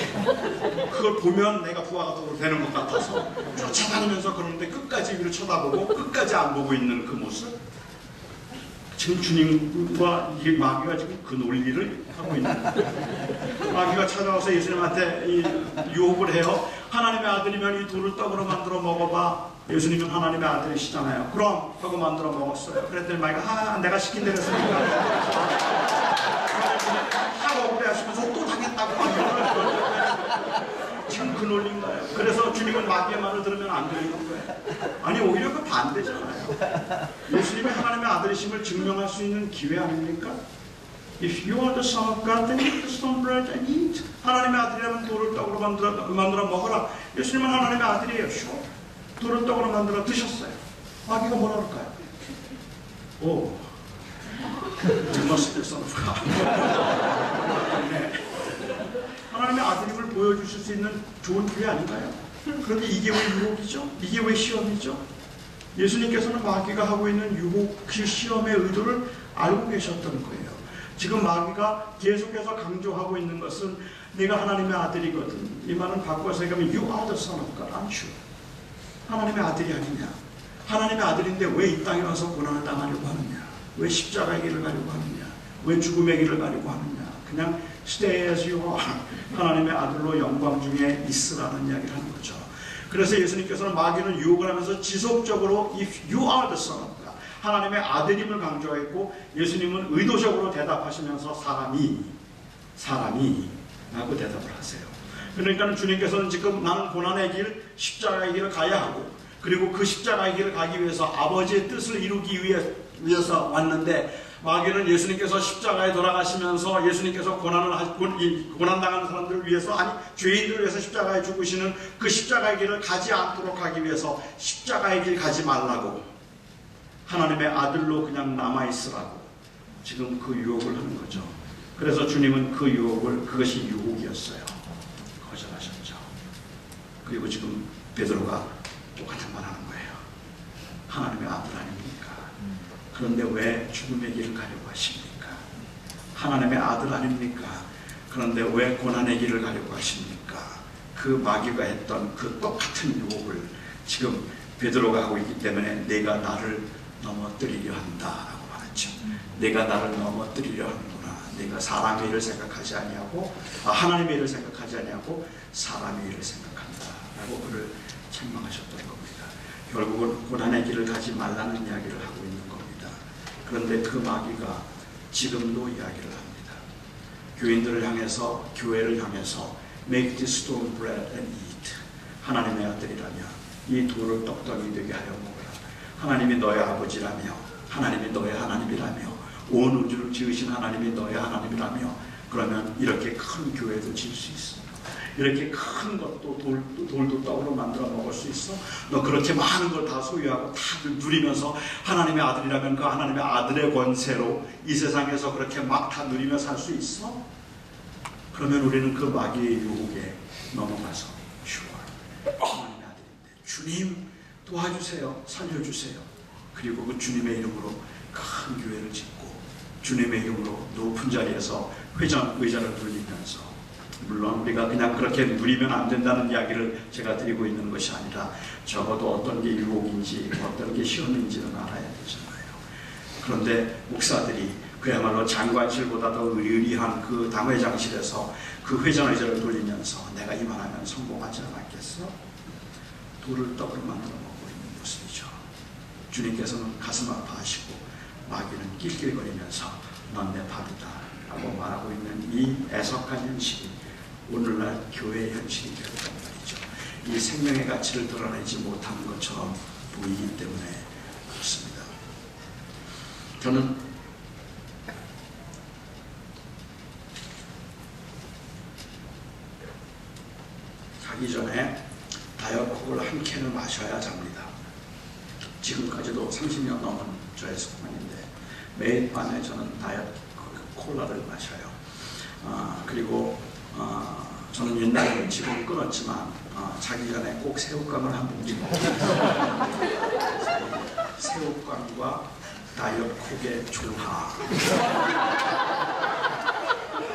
그걸 보면 내가 부하가 되는 것 같아서 쫓아다니면서 그러는데 끝까지 위로 쳐다보고 끝까지 안 보고 있는 그 모습. 지금 주님과 이 마귀가 지금 그 논리를 하고 있는 거예요. 마귀가 찾아와서 예수님한테 유혹을 해요. 하나님의 아들이면 이 돌을 떡으로 만들어 먹어봐. 예수님은 하나님의 아들이시잖아요. 그럼 하고 만들어 먹었어요. 그랬더니 마귀가 내가 시킨 대로 했으니까 하고 그래 하시면서 또 당했다고 지금 그 논리인가요? 그래서 주님은 마귀의 말을 들으면 안 되는 거예요. 아니 오히려 그 반대잖아요. 예수님이 하나님의 아들이심을 증명할 수 있는 기회 아닙니까? If you are the son of God, then eat the stone bread and eat. 하나님의 아들이라면 돌을 떡으로 만들어 먹어라. 예수님은 하나님의 아들이에요. Sure. 돌을 떡으로 만들어 드셨어요. 마귀가 뭐라 그럴까요? 오, you must be the son of God. 네. 하나님의 아들임을 보여주실 수 있는 좋은 기회 아닌가요? 그런데 이게 왜 유혹이죠? 이게 왜 시험이죠? 예수님께서는 마귀가 하고 있는 유혹, 그 시험의 의도를 알고 계셨던 거예요. 지금 마귀가 계속해서 강조하고 있는 것은 네가 하나님의 아들이거든. 이 말은 바꿔서 얘기하면 You are the son of God, aren't you? 하나님의 아들이 아니냐? 하나님의 아들인데 왜 이 땅에 와서 고난을 당하려고 하느냐? 왜 십자가의 길을 가려고 하느냐? 왜 죽음의 길을 가려고 하느냐? 그냥 stay as you are. 하나님의 아들로 영광 중에 있으라는 이야기를 하는 거죠. 그래서 예수님께서는 마귀는 유혹을 하면서 지속적으로 If you are the son of God, 하나님의 아들임을 강조했고, 예수님은 의도적으로 대답하시면서 사람이 라고 대답을 하세요. 그러니까 주님께서는 지금 나는 고난의 길, 십자가의 길을 가야 하고, 그리고 그 십자가의 길을 가기 위해서 아버지의 뜻을 이루기 위해서 왔는데, 마귀는 예수님께서 십자가에 돌아가시면서 예수님께서 고난당하는 사람들을 위해서, 아니 죄인들을 위해서 십자가에 죽으시는 그 십자가의 길을 가지 않도록 하기 위해서 십자가의 길 가지 말라고, 하나님의 아들로 그냥 남아있으라고 지금 그 유혹을 하는 거죠. 그래서 주님은 그 유혹을, 그것이 유혹이었어요, 거절하셨죠. 그리고 지금 베드로가 똑같은 말 하는 거예요. 하나님의 아들 아닙니까? 그런데 왜 죽음의 길을 가려고 하십니까? 하나님의 아들 아닙니까? 그런데 왜 고난의 길을 가려고 하십니까? 그 마귀가 했던 그 똑같은 유혹을 지금 베드로가 하고 있기 때문에 내가 나를 넘어뜨리려 한다라고 말했죠. 내가 나를 넘어뜨리려 하는구나. 내가 사람의 일을 생각하지 아니하고, 하나님의 일을 생각하지 아니하고 사람의 일을 생각한다라고 그를 책망하셨던 겁니다. 결국은 고난의 길을 가지 말라는 이야기를 하고 있는 겁니다. 그런데 그 마귀가 지금도 이야기를 합니다. 교인들을 향해서, 교회를 향해서 Make this stone bread and eat. 하나님의 아들이라면 이 돌을 떡덩이 되게 하려 먹으라. 하나님이 너의 아버지라며, 하나님이 너의 하나님이라며, 온 우주를 지으신 하나님이 너의 하나님이라며, 그러면 이렇게 큰 교회도 지을 수 있어. 이렇게 큰 것도 돌도 떡으로 만들어 먹을 수 있어. 너 그렇게 많은 걸 다 소유하고 다 누리면서 하나님의 아들이라면 그 하나님의 아들의 권세로 이 세상에서 그렇게 막 다 누리며 살 수 있어? 그러면 우리는 그 마귀의 유혹에 넘어가서 하나님의 아들인데 주님 도와주세요, 살려주세요. 그리고 그 주님의 이름으로 큰 교회를 짓고 주님의 이름으로 높은 자리에서 의자를 돌리면서, 물론 우리가 그냥 그렇게 누리면 안 된다는 이야기를 제가 드리고 있는 것이 아니라 적어도 어떤 게 유혹인지 어떤 게 시험인지는 알아야 되잖아요. 그런데 목사들이 그야말로 장관실보다 더 의리한 그 당회장실에서 그 회전 의자를 돌리면서 내가 이만하면 성공하지 않았겠어? 돌을 떡으로 만들어 먹고 있는 모습이죠. 주님께서는 가슴 아파하시고 마귀는 낄낄거리면서 넌 내 밥이다 라고 말하고 있는 이 애석한 현실이 오늘날 교회의 현실이 되었단 말이죠. 이 생명의 가치를 드러내지 못하는 것처럼 보이기 때문에 그렇습니다. 저는 자기 전에 다이어트콜 한 캔을 마셔야 잡니다. 지금까지도 30년 넘은 저의 습관인데 매일 밤에 저는 다이어트 콜라를 마셔요. 그리고 저는 옛날에 지금 끊었지만 자기 전에 꼭 새우깡을 한 봉지 먹어요. 새우깡과 다이어트콜의 조화.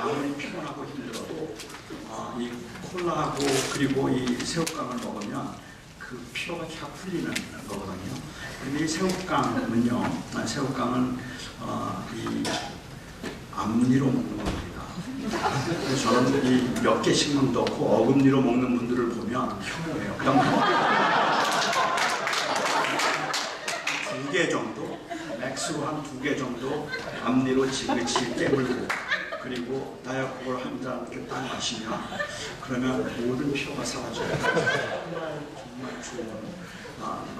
아무리 피곤하고 힘들어도 이 콜라하고 그리고 이 새우깡을 먹으면 그 피로가 쫙 풀리는 거거든요. 근데 이 새우깡은요, 새우깡은 이 앞니로 먹는 겁니다. 저는 이 몇 개씩만 넣고 어금니로 먹는 분들을 보면 혐오해요. 그냥 2개 정도, 맥스로 한 2개 정도 앞니로 지그치 깨물고, 그리고 다이어트콜 한 잔 이렇게 딱 마시면 그러면 모든 피로가 사라져요. 정말 좋은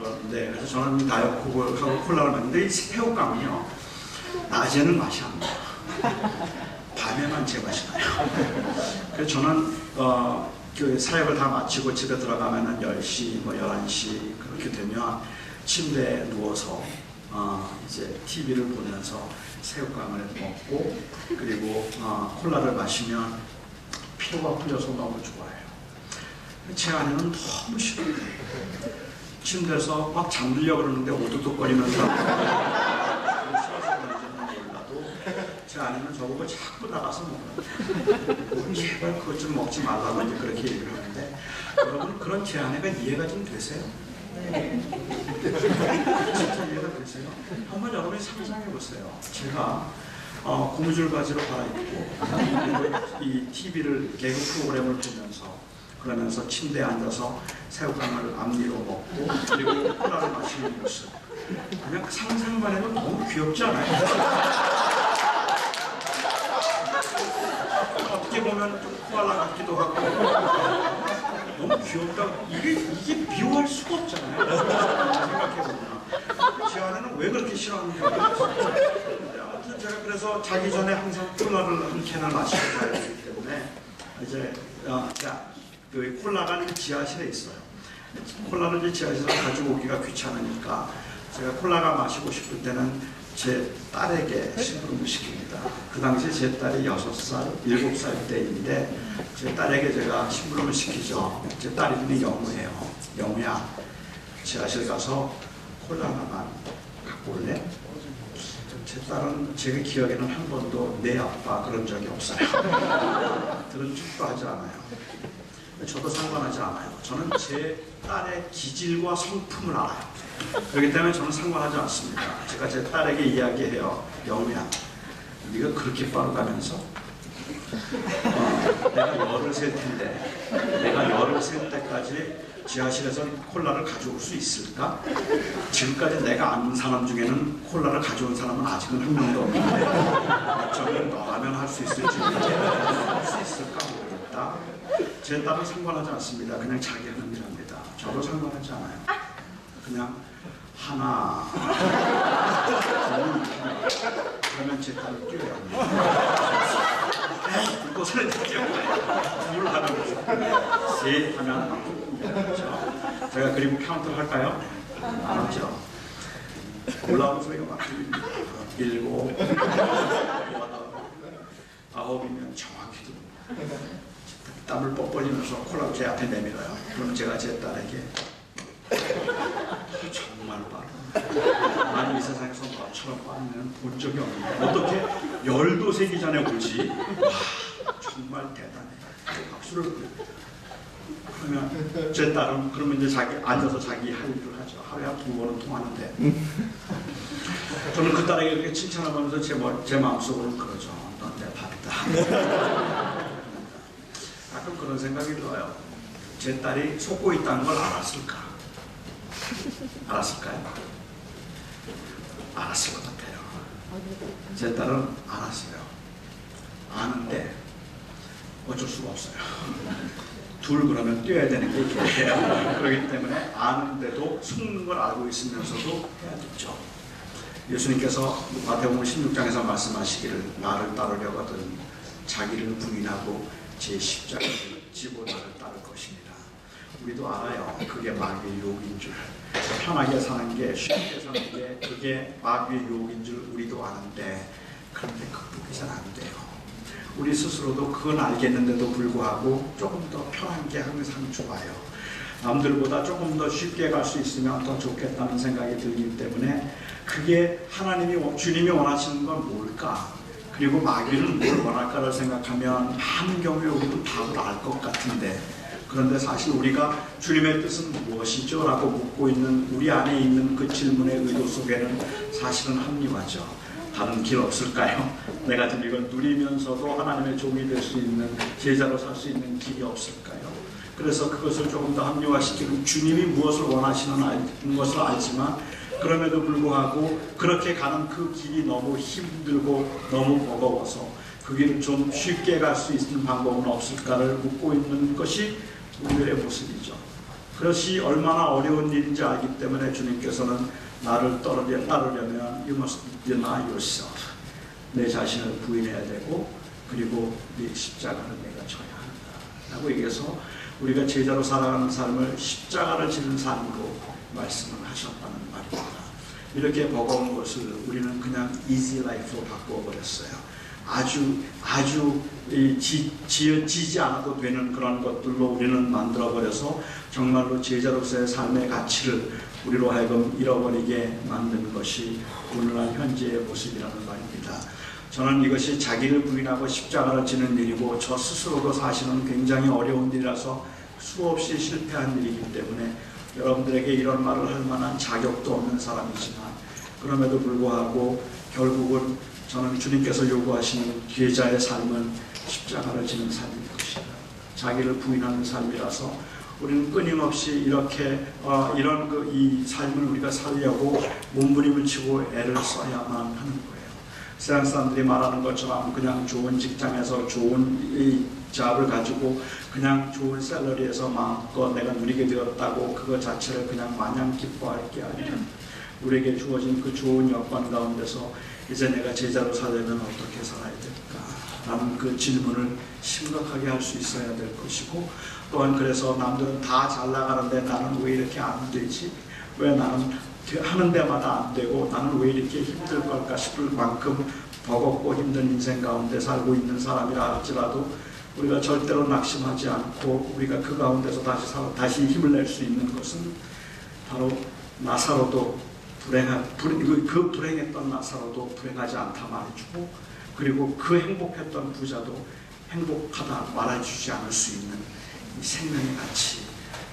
건데, 그래서 저는 다이어트콜하고 콜라를 마시는데 이 새우깡은요 낮에는 맛이 안 나요. 밤에만 제 맛이 나요. 그래서 저는 그 사역을 다 마치고 집에 들어가면은 10시, 11시 그렇게 되면 침대에 누워서 이제 TV를 보면서 새우깡을 먹고, 그리고 콜라를 마시면 피로가 풀려서 너무 좋아요. 제 아내는 너무 싫어요. 침대에서 막 잠들려고 그러는데 오두둑거리면서 제 아내는 저보고 자꾸 나가서 먹어요. 제발 그것 좀 먹지 말라고 이제 그렇게 얘기를 하는데, 여러분 그런 제 아내가 이해가 좀 되세요? 진짜 이해가 되세요? 한번 여러분이 상상해 보세요. 제가 고무줄 바지로 갈아입고 이 TV를 개그 프로그램을 보면서, 그러면서 침대에 앉아서 새우깡을 앞니로 먹고 그리고 콜라를 마시는 모습, 그냥 상상만 해도 너무 귀엽지 않아요? 어떻게 보면 좀 코알라 같기도 하고 너무 귀엽다고. 이게 미워할 수가 없잖아요. 생각해보면 제 아내는 왜 그렇게 싫어하는가. 아무튼 제가 그래서 자기 전에 항상 콜라를 한 캔을 마시고 자야 되기 때문에 이제 그 콜라가 지하실에 있어요. 콜라를 이제 지하실에 가지고 오기가 귀찮으니까 제가 콜라가 마시고 싶을 때는 제 딸에게 심부름을 시킵니다. 그 당시에 제 딸이 6살, 7살 때인데 제 딸에게 제가 심부름을 시키죠. 제 딸 이름이 영우예요. 영우야, 지하실 가서 콜라 하나만 갖고 올래? 제 딸은 제 기억에는 한 번도 내 아빠 그런 적이 없어요. 들은 척도 하지 않아요. 저도 상관하지 않아요. 저는 제 딸의 기질과 성품을 알아요. 그렇기 때문에 저는 상관하지 않습니다. 제가 제 딸에게 이야기해요. 영우야, 네가 그렇게 빠르다면서? 내가 열을 셀 텐데, 내가 열을 셀 때까지 지하실에서 콜라를 가져올 수 있을까? 지금까지 내가 아는 사람 중에는 콜라를 가져온 사람은 아직은 한 명도 없는데 어쩌면 너라면 할 수 있을지 할 수 있을까 모르겠다. 제 딸은 상관하지 않습니다. 그냥 자기 하는 일 합니다. 저도 상관하지 않아요. 그냥 하나, 그러면 제 딸을 뛰어야 합니다. 이곳을 뛰어야 둘 하면 셋 하면 그렇죠? 제가 그리고 카운트를 할까요? 안 하죠. 올라오는 소리가 막 들립니다. 7, 8, 9이면 정확히 땀을 뻑뻑이면서 콜라를 제 앞에 내밀어요. 그럼 제가 제 딸에게 정말 빠르다. 나는 이 세상에서 너처럼 빠른 애는 본 적이 없는데 어떻게 열도 새기 전에 오지? 와, 정말 대단해. 박수를 그러면 제 딸은 그러면 이제 자기 앉아서 자기 할 일을 하죠. 하루에 2번은 통하는데 저는 그 딸에게 그렇게 칭찬하면서 제 마음속으로는 그러죠. 넌 내 밥이다. 가끔 그런 생각이 들어요. 제 딸이 속고 있다는 걸 알았을까? 알았을까요? 알았을 것 같아요. 제 딸은 알았어요. 아는데 어쩔 수가 없어요. 둘 그러면 뛰어야 되는 게 이렇게요. 그렇기 때문에 아는데도 속는 걸 알고 있으면서도 해야 되죠. 예수님께서 마태복음 16장에서 말씀하시기를 나를 따르려거든 자기를 부인하고 제 십자가를 지고 나를 따를 것입니다. 우리도 알아요. 그게 마귀의 유혹인 줄. 편하게 사는 게, 쉽게 사는 게 그게 마귀의 유혹인 줄 우리도 아는데, 그런데 극복이 잘 안 돼요. 우리 스스로도 그건 알겠는데도 불구하고 조금 더 편한 게 항상 좋아요. 남들보다 조금 더 쉽게 갈 수 있으면 더 좋겠다는 생각이 들기 때문에 그게 주님이 원하시는 건 뭘까? 그리고 마귀는 뭘 원할까를 생각하면 많은 경우에 우리도 답을 알 것 같은데, 그런데 사실 우리가 주님의 뜻은 무엇이죠? 라고 묻고 있는 우리 안에 있는 그 질문의 의도 속에는 사실은 합리화죠. 다른 길 없을까요? 내가 지금 이걸 누리면서도 하나님의 종이 될 수 있는, 제자로 살 수 있는 길이 없을까요? 그래서 그것을 조금 더 합리화시키고 주님이 무엇을 원하시는 것을 알지만 그럼에도 불구하고 그렇게 가는 그 길이 너무 힘들고 너무 버거워서 그 길을 좀 쉽게 갈 수 있는 방법은 없을까를 묻고 있는 것이 우리의 모습이죠. 그것이 얼마나 어려운 일인지 알기 때문에 주님께서는 나를 따르려면 you must deny yourself. 내 자신을 부인해야 되고 그리고 네 십자가를 내가 져야 한다 라고 얘기해서 우리가 제자로 살아가는 삶을 십자가를 지는 삶으로 말씀을 하셨다는 말입니다. 이렇게 버거운 것을 우리는 그냥 easy life로 바꾸어버렸어요. 아주 지지 않아도 되는 그런 것들로 우리는 만들어버려서 정말로 제자로서의 삶의 가치를 우리로 하여금 잃어버리게 만든 것이 오늘날 현재의 모습이라는 말입니다. 저는 이것이 자기를 부인하고 십자가를 지는 일이고 저 스스로도 사실은 굉장히 어려운 일이라서 수없이 실패한 일이기 때문에 여러분들에게 이런 말을 할 만한 자격도 없는 사람이지만, 그럼에도 불구하고 결국은 저는 주님께서 요구하시는 제자의 삶은 십자가를 지는 삶일 것이다. 자기를 부인하는 삶이라서 우리는 끊임없이 이렇게 이런 이 삶을 우리가 살려고 몸부림을 치고 애를 써야만 하는 거예요. 세상 사람들이 말하는 것처럼 그냥 좋은 직장에서 좋은 이 잡을 가지고 그냥 좋은 샐러리에서 마음껏 내가 누리게 되었다고 그것 자체를 그냥 마냥 기뻐할 게 아니라, 우리에게 주어진 그 좋은 여건 가운데서 이제 내가 제자로 살려면 어떻게 살아야 될까 라는 그 질문을 심각하게 할 수 있어야 될 것이고, 또한 그래서 남들은 다 잘 나가는데 나는 왜 이렇게 안 되지? 왜 나는 하는 데마다 안 되고 나는 왜 이렇게 힘들 걸까 싶을 만큼 버겁고 힘든 인생 가운데 살고 있는 사람이라 할지라도 우리가 절대로 낙심하지 않고 우리가 그 가운데서 다시 힘을 낼 수 있는 것은 바로 나사로도 그 불행했던 나사로도 불행하지 않다 말해주고, 그리고 그 행복했던 부자도 행복하다 말해주지 않을 수 있는 이 생명의 가치,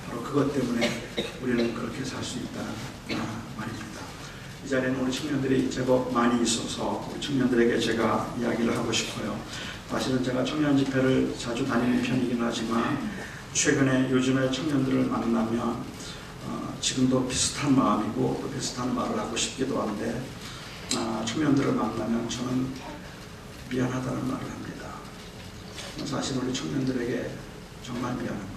바로 그것 때문에 우리는 그렇게 살 수 있다는 말입니다. 이 자리에는 우리 청년들이 제법 많이 있어서 우리 청년들에게 제가 이야기를 하고 싶어요. 사실은 제가 청년 집회를 자주 다니는 편이긴 하지만 최근에 요즘에 청년들을 만나면 지금도 비슷한 마음이고 또 비슷한 말을 하고 싶기도 한데, 청년들을 만나면 저는 미안하다는 말을 합니다. 사실 우리 청년들에게 정말 미안합니다.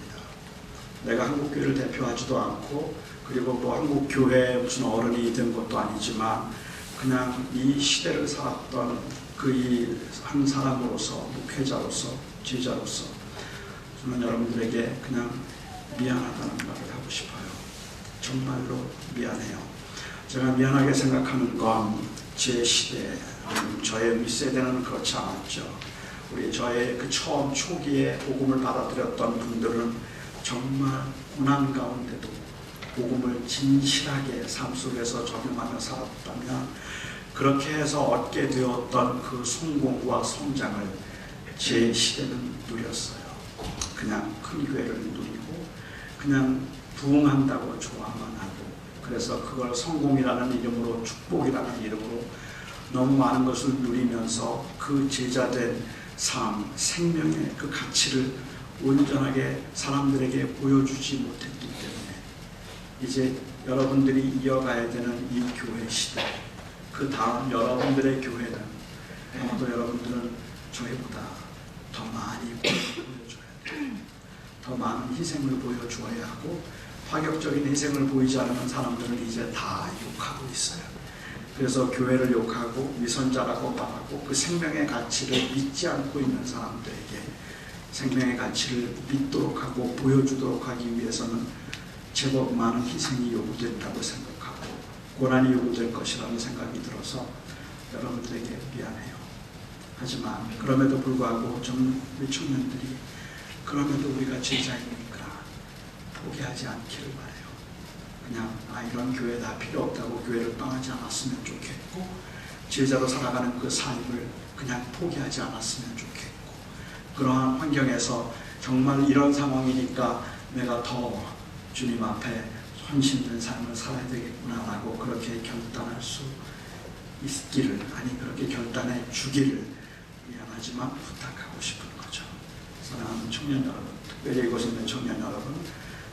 내가 한국교회를 대표하지도 않고 그리고 뭐 한국교회에 무슨 어른이 된 것도 아니지만 그냥 이 시대를 살았던 그 한 사람으로서, 목회자로서, 제자로서 저는 여러분들에게 그냥 미안하다는 말을 하고 싶어요. 정말로 미안해요. 제가 미안하게 생각하는 건 제 시대, 저의 윗세대는 그렇지 않았죠. 저의 그 처음 초기에 복음을 받아들였던 분들은 정말 고난 가운데도 복음을 진실하게 삶 속에서 적용하며 살았다면 그렇게 해서 얻게 되었던 그 성공과 성장을 제 시대는 누렸어요. 그냥 큰 교회를 누리고 그냥 부흥한다고 좋아만 하고, 그래서 그걸 성공이라는 이름으로, 축복이라는 이름으로 너무 많은 것을 누리면서 그 제자된 삶, 생명의 그 가치를 온전하게 사람들에게 보여주지 못했기 때문에 이제 여러분들이 이어가야 되는 이 교회 시대, 그 다음 여러분들의 교회는 아마도 여러분들은 저희보다 더 많이 보여줘야 돼요. 더 많은 희생을 보여주어야 하고, 파격적인 희생을 보이지 않는 사람들은 이제 다 욕하고 있어요. 그래서 교회를 욕하고 위선자라고 말하고 그 생명의 가치를 믿지 않고 있는 사람들에게 생명의 가치를 믿도록 하고 보여주도록 하기 위해서는 제법 많은 희생이 요구된다고 생각하고 고난이 요구될 것이라는 생각이 들어서 여러분들에게 미안해요. 하지만 그럼에도 불구하고 우리 청년들이 그럼에도 우리가 제자이니까 포기하지 않기를 바라요. 그냥 이런 교회 다 필요 없다고 교회를 떠나지 않았으면 좋겠고, 제자로 살아가는 그 삶을 그냥 포기하지 않았으면 좋겠고, 그러한 환경에서 정말 이런 상황이니까 내가 더 주님 앞에 헌신된 삶을 살아야 되겠구나라고 그렇게 결단할 수 있기를, 아니 그렇게 결단해 주기를 미안하지만 부탁하고 싶은 거죠. 사랑하는 청년 여러분, 특별히 이곳에 있는 청년 여러분,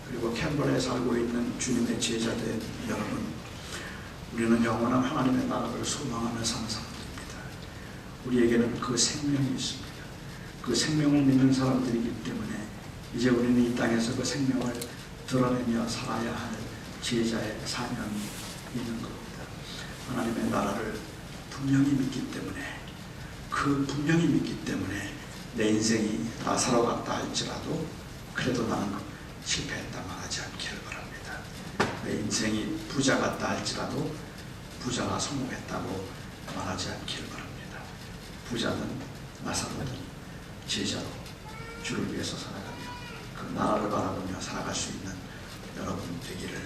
그리고 캔버라에 살고 있는 주님의 제자들 여러분, 우리는 영원한 하나님의 나라를 소망하며 사는 사람들입니다. 우리에게는 그 생명이 있습니다. 그 생명을 믿는 사람들이기 때문에 이제 우리는 이 땅에서 그 생명을 드러내며 살아야 할 제자의 사명이 있는 겁니다. 하나님의 나라를 분명히 믿기 때문에, 분명히 믿기 때문에 내 인생이 나사로 같다 할지라도 그래도 나는 실패했다 말하지 않기를 바랍니다. 내 인생이 부자 같다 할지라도 부자가 성공했다고 말하지 않기를 바랍니다. 부자든 나사로든 제자로 주를 위해서 살아가며 그 나라를 바라보며 살아갈 수 있는 여러분 되기를